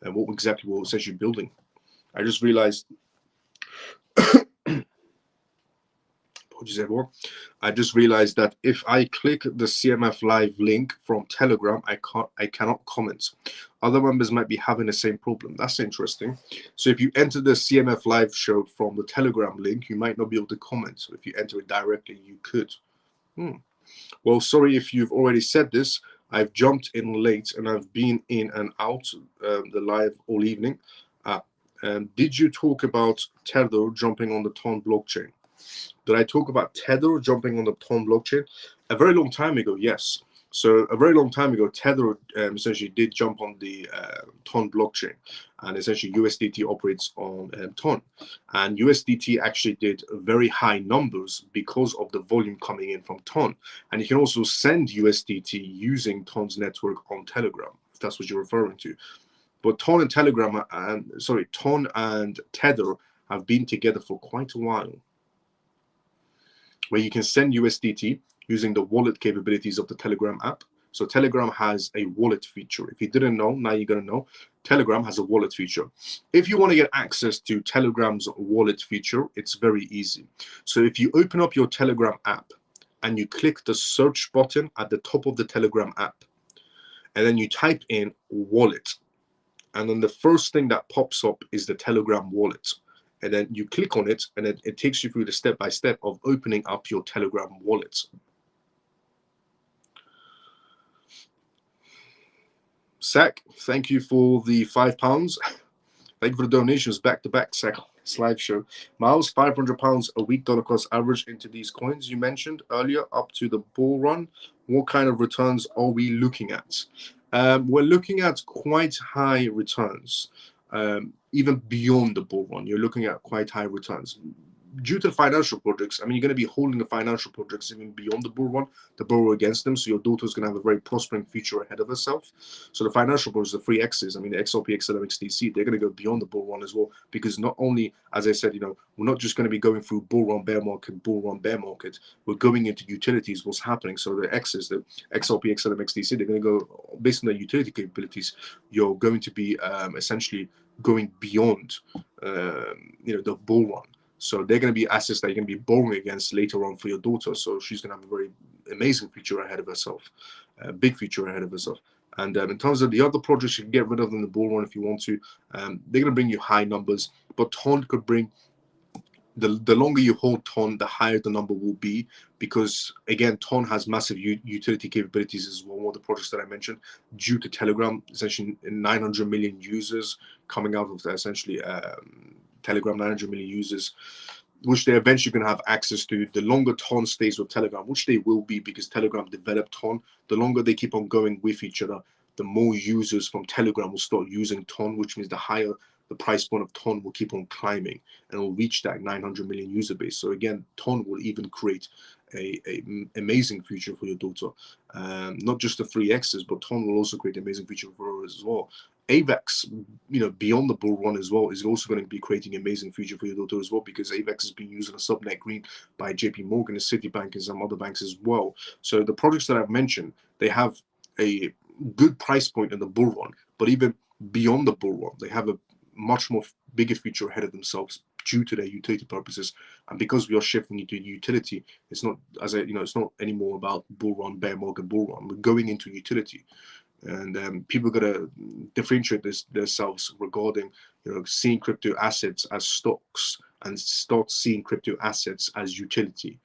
and what exactly we're essentially building. I just realized, apologies everyone, I just realized that if I click the CMF live link from Telegram, I cannot comment. Other members might be having the same problem. That's interesting. So if you enter the CMF live show from the Telegram link, you might not be able to comment. So if you enter it directly, you could. Well, sorry if you've already said this. I've jumped in late and I've been in and out the live all evening. Did you talk about Tether jumping on the Ton blockchain? Did I talk about Tether jumping on the Ton blockchain? A very long time ago, yes. So a very long time ago, Tether essentially did jump on the Ton blockchain, and essentially USDT operates on Ton. And USDT actually did very high numbers because of the volume coming in from Ton. And you can also send USDT using Ton's network on Telegram, if that's what you're referring to. But Ton and Ton and Tether have been together for quite a while, where you can send USDT using the wallet capabilities of the Telegram app. So Telegram has a wallet feature. If you didn't know, now you're going to know. Telegram has a wallet feature. If you want to get access to Telegram's wallet feature, it's very easy. So if you open up your Telegram app and you click the search button at the top of the Telegram app, and then you type in wallet, and then the first thing that pops up is the Telegram wallet. And then you click on it, and it takes you through the step-by-step of opening up your Telegram wallet. Sack, thank you for the £5. Thank you for the donations, back-to-back, Sack. It's live show. Miles, £500 a week dollar cost average into these coins you mentioned earlier, up to the bull run. What kind of returns are we looking at? We're looking at quite high returns. Even beyond the bull run, you're looking at quite high returns. Due to financial projects, I mean, you're going to be holding the financial projects even beyond the bull run, to borrow against them. So your daughter's going to have a very prospering future ahead of herself. So the financial projects, the free X's, I mean, the XRP, XLM, XDC, they're going to go beyond the bull run as well. Because not only, as I said, we're not just going to be going through bull run, bear market, bull run, bear market. We're going into utilities, what's happening. So the X's, the XRP, XLM, XDC, they're going to go, based on their utility capabilities, you're going to be essentially going beyond, the bull run. So they're going to be assets that you're going to be borrowing against later on for your daughter. So she's going to have a very amazing future ahead of herself, a big future ahead of herself. And in terms of the other projects, you can get rid of them in the bull run if you want to. They're going to bring you high numbers, but TON could bring, the longer you hold TON, the higher the number will be, because again, TON has massive utility capabilities as well. One of the projects that I mentioned, due to Telegram, essentially 900 million users coming out of essentially Telegram, 900 million users, which they're eventually going to have access to. The longer TON stays with Telegram, which they will be because Telegram developed TON, the longer they keep on going with each other, the more users from Telegram will start using TON, which means the higher the price point of TON will keep on climbing and will reach that 900 million user base. So again, TON will even create a amazing future for your daughter. Not just the 3Xs, but TON will also create an amazing future for her as well. AVAX, beyond the bull run as well, is also going to be creating an amazing future for your daughter as well, because AVAX is being used on a subnet green by JP Morgan, and Citibank, and some other banks as well. So the projects that I've mentioned, they have a good price point in the bull run, but even beyond the bull run, they have a much more bigger future ahead of themselves due to their utility purposes. And because we are shifting into utility, it's not, it's not anymore about bull run, bear market, bull run. We're going into utility. And people got to differentiate themselves regarding, seeing crypto assets as stocks and start seeing crypto assets as utility,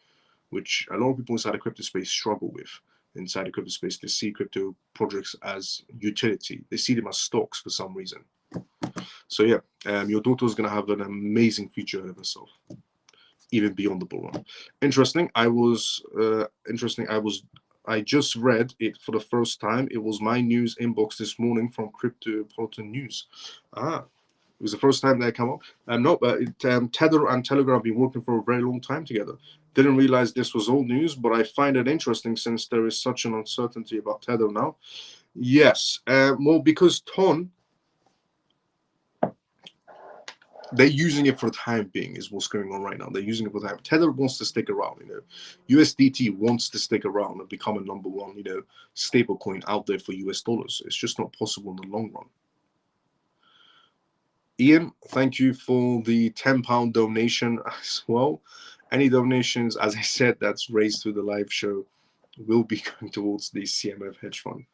which a lot of people inside the crypto space struggle with. Inside the crypto space, they see crypto projects as utility. They see them as stocks for some reason. So yeah, your daughter is going to have an amazing future ahead of herself, even beyond the bull run. Interesting. I just read it for the first time. It was my news inbox this morning from Cryptopolitan News. It was the first time that came up. No, but Tether and Telegram have been working for a very long time together. Didn't realize this was old news, but I find it interesting since there is such an uncertainty about Tether now. Yes, well, because TON, they're using it for the time being, is what's going on right now. They're using it for the time. Tether wants to stick around, USDT wants to stick around and become a number one, stable coin out there for US dollars. It's just not possible in the long run. Ian, thank you for the £10 donation as well. Any donations, as I said, that's raised through the live show will be going towards the CMF hedge fund.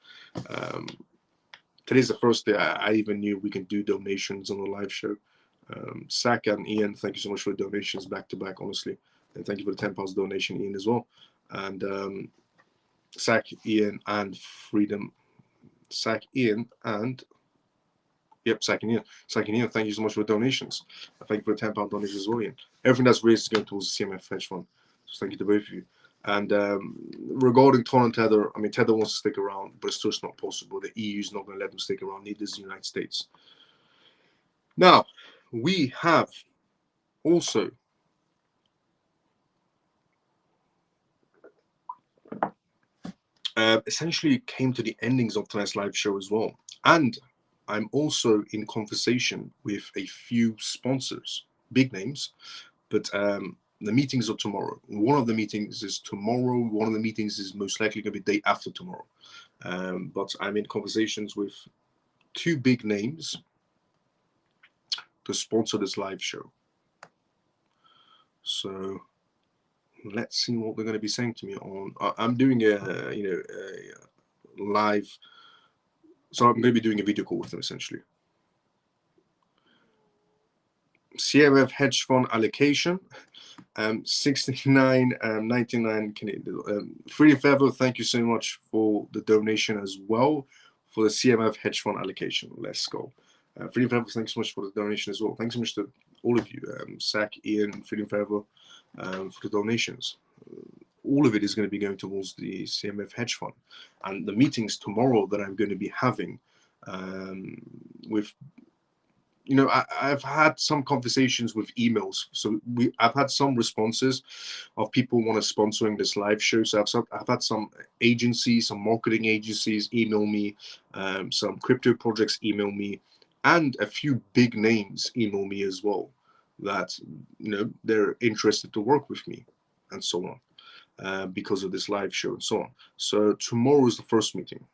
Today's the first day I even knew we can do donations on the live show. Zach and Ian, thank you so much for the donations back to back, honestly. And thank you for the £10 donation, Ian, as well. And Zach, Ian, and Freedom. Zach, Ian, and Zach and Ian. Zach and Ian, thank you so much for the donations. Thank you for the £10 donation as well, Ian. Everything that's raised is going towards the CMF hedge fund. So thank you to both of you. And regarding TON and Tether, Tether wants to stick around, but it's just not possible. The EU is not going to let them stick around, neither is the United States. Now, we have also essentially came to the endings of tonight's live show as well. And I'm also in conversation with a few sponsors, big names, but the meetings are tomorrow. One of the meetings is tomorrow. One of the meetings is most likely going to be the day after tomorrow. But I'm in conversations with two big names to sponsor this live show. So let's see what they're going to be saying to me on. I'm doing a live, so I'm going to be doing a video call with them essentially. CMF hedge fund allocation, 69.99 Canadian. Freedom Feather, thank you so much for the donation as well for the CMF hedge fund allocation. Let's go. Freedom Feather, thanks so much for the donation as well. Thanks so much to all of you, Zach, Ian, Freedom Feather, for the donations. All of it is going to be going towards the CMF hedge fund. And the meetings tomorrow that I'm going to be having with, I've had some conversations with emails. So I've had some responses of people want to sponsoring this live show. So I've had some agencies, some marketing agencies email me, some crypto projects email me, and a few big names email me as well that, they're interested to work with me and so on, because of this live show and so on. So tomorrow is the first meeting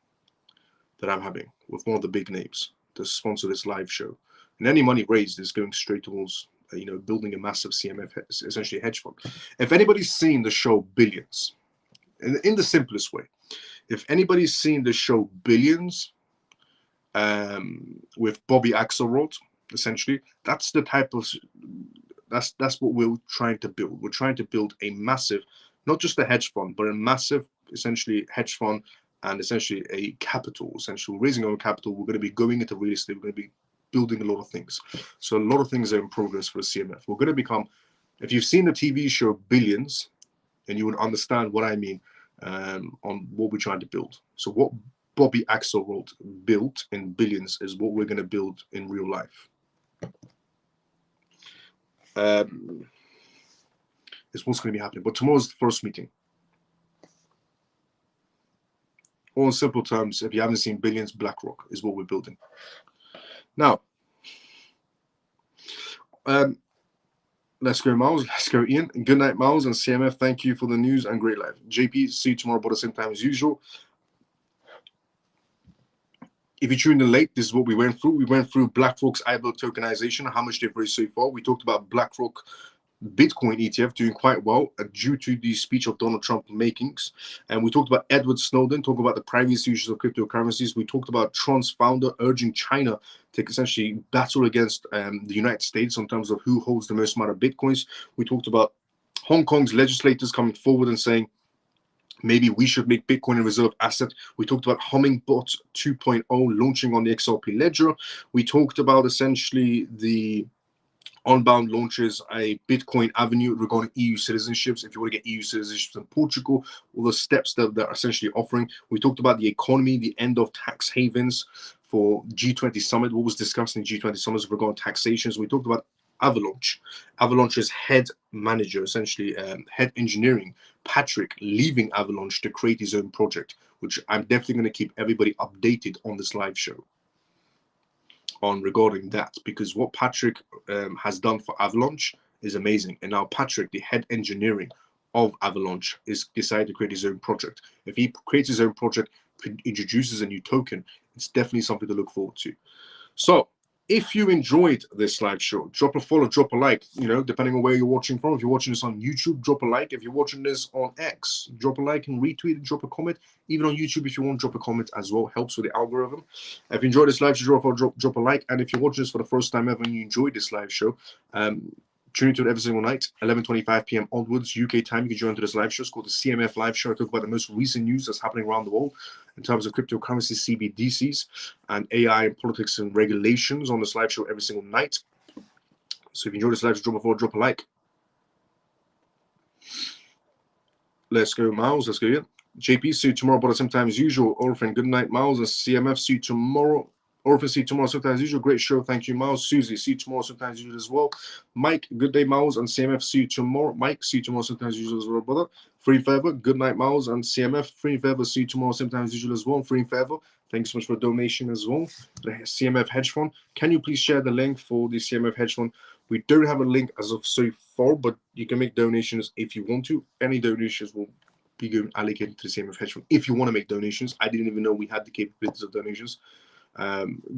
that I'm having with one of the big names to sponsor this live show. And any money raised is going straight towards building a massive CMF, essentially hedge fund. If anybody's seen the show Billions, in the simplest way, if anybody's seen the show Billions with Bobby Axelrod, essentially, that's the type of that's what we're trying to build. We're trying to build a massive, not just a hedge fund, but a massive, essentially, hedge fund and essentially a capital. Essentially, we're raising our capital. We're going to be going into real estate. We're going to be building a lot of things. So a lot of things are in progress for the CMF. We're going to become, if you've seen the TV show Billions, and you would understand what I mean on what we're trying to build. So what Bobby Axelrod built in Billions is what we're going to build in real life. It's what's going to be happening. But tomorrow's the first meeting. Or in simple terms, if you haven't seen Billions, BlackRock is what we're building. Now, let's go, Miles. Let's go, Ian. Good night, Miles and CMF. Thank you for the news and great live. JP, see you tomorrow about the same time as usual. If you tuned in late, this is what we went through. We went through BlackRock's IBL tokenization, how much they've raised so far. We talked about BlackRock Bitcoin ETF doing quite well due to the speech of Donald Trump makings. And we talked about Edward Snowden, talking about the privacy issues of cryptocurrencies. We talked about Tron's founder urging China to essentially battle against the United States in terms of who holds the most amount of Bitcoins. We talked about Hong Kong's legislators coming forward and saying, maybe we should make Bitcoin a reserve asset. We talked about Hummingbot 2.0 launching on the XRP ledger. We talked about essentially the Onbound launches a Bitcoin avenue regarding EU citizenships. If you want to get EU citizenships in Portugal, all the steps that they're essentially offering. We talked about the economy, the end of tax havens for G20 summit. What was discussed in G20 summits regarding taxations. We talked about Avalanche. Avalanche's head manager, essentially head engineering, Patrick, leaving Avalanche to create his own project, which I'm definitely going to keep everybody updated on this live show on regarding that, because what Patrick has done for Avalanche is amazing. And now Patrick, the head engineering of Avalanche, is decided to create his own project. If he creates his own project, introduces a new token, it's definitely something to look forward to. So if you enjoyed this live show, drop a follow, drop a like, depending on where you're watching from. If you're watching this on YouTube, drop a like. If you're watching this on X, drop a like and retweet and drop a comment. Even on YouTube, if you want, drop a comment as well. Helps with the algorithm. If you enjoyed this live show, drop a like. And if you're watching this for the first time ever and you enjoyed this live show, tune into it every single night, 11:25 p.m. onwards, UK time. You can join to this live show. It's called the CMF Live Show. I talk about the most recent news that's happening around the world in terms of cryptocurrency, CBDCs, and AI and politics and regulations on this live show every single night. So if you enjoy this live show, drop a like. Let's go, Miles. Let's go, Ian. JP, see you tomorrow about the same time as usual. Orphan, good night, Miles. And CMF, see you tomorrow. Orphan, see you tomorrow sometime as usual. Great show. Thank you, Miles. Susie, see you tomorrow sometime as usual as well. Mike, good day, Miles. And CMF, see you tomorrow. Mike, see you tomorrow sometime as usual as well, brother. Free Forever, good night, Miles. And CMF, Free Forever, see you tomorrow sometime as usual as well. Free Forever, thanks so much for the donation as well. The CMF Hedge Fund. Can you please share the link for the CMF Hedge Fund? We don't have a link as of so far, but you can make donations if you want to. Any donations will be going allocated to the CMF Hedge Fund if you want to make donations. I didn't even know we had the capabilities of donations.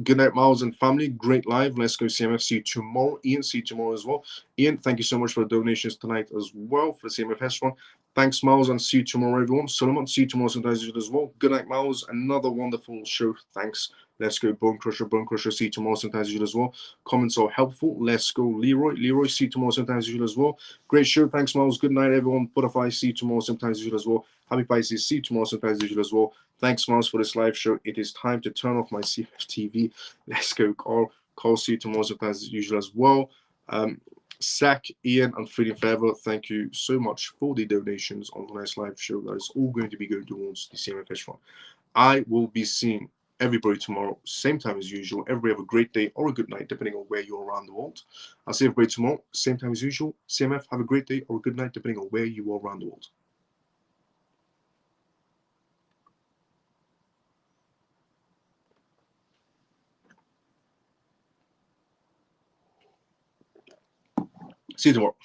Good night, Miles and family. Great live. Let's go CMF. See you tomorrow. Ian, see you tomorrow as well. Ian, thank you so much for the donations tonight as well for the CMF Hedge Fund. Thanks, Miles, and see you tomorrow, everyone. Solomon, see you tomorrow sometimes as well. Good night, Miles. Another wonderful show. Thanks. Let's go, Bone Crusher. Bone Crusher, see you tomorrow sometimes as well. Comments are helpful. Let's go, Leroy. Leroy, see you tomorrow sometimes as well. Great show. Thanks, Miles. Good night, everyone. Butterfly, see you tomorrow sometimes as well. Happy Pisces, see you tomorrow sometimes as well. Thanks, Miles, for this live show. It is time to turn off my CMF TV. Let's go, Carl. Carl, see you tomorrow sometimes as well. Zach, Ian, and Freedom Forever, thank you so much for the donations on tonight's live show. That is all going to be going towards the CMF Hedge Fund. I will be seeing everybody tomorrow, same time as usual. Everybody have a great day or a good night, depending on where you're around the world. I'll see everybody tomorrow, same time as usual. CMF, have a great day or a good night, depending on where you are around the world. See you tomorrow.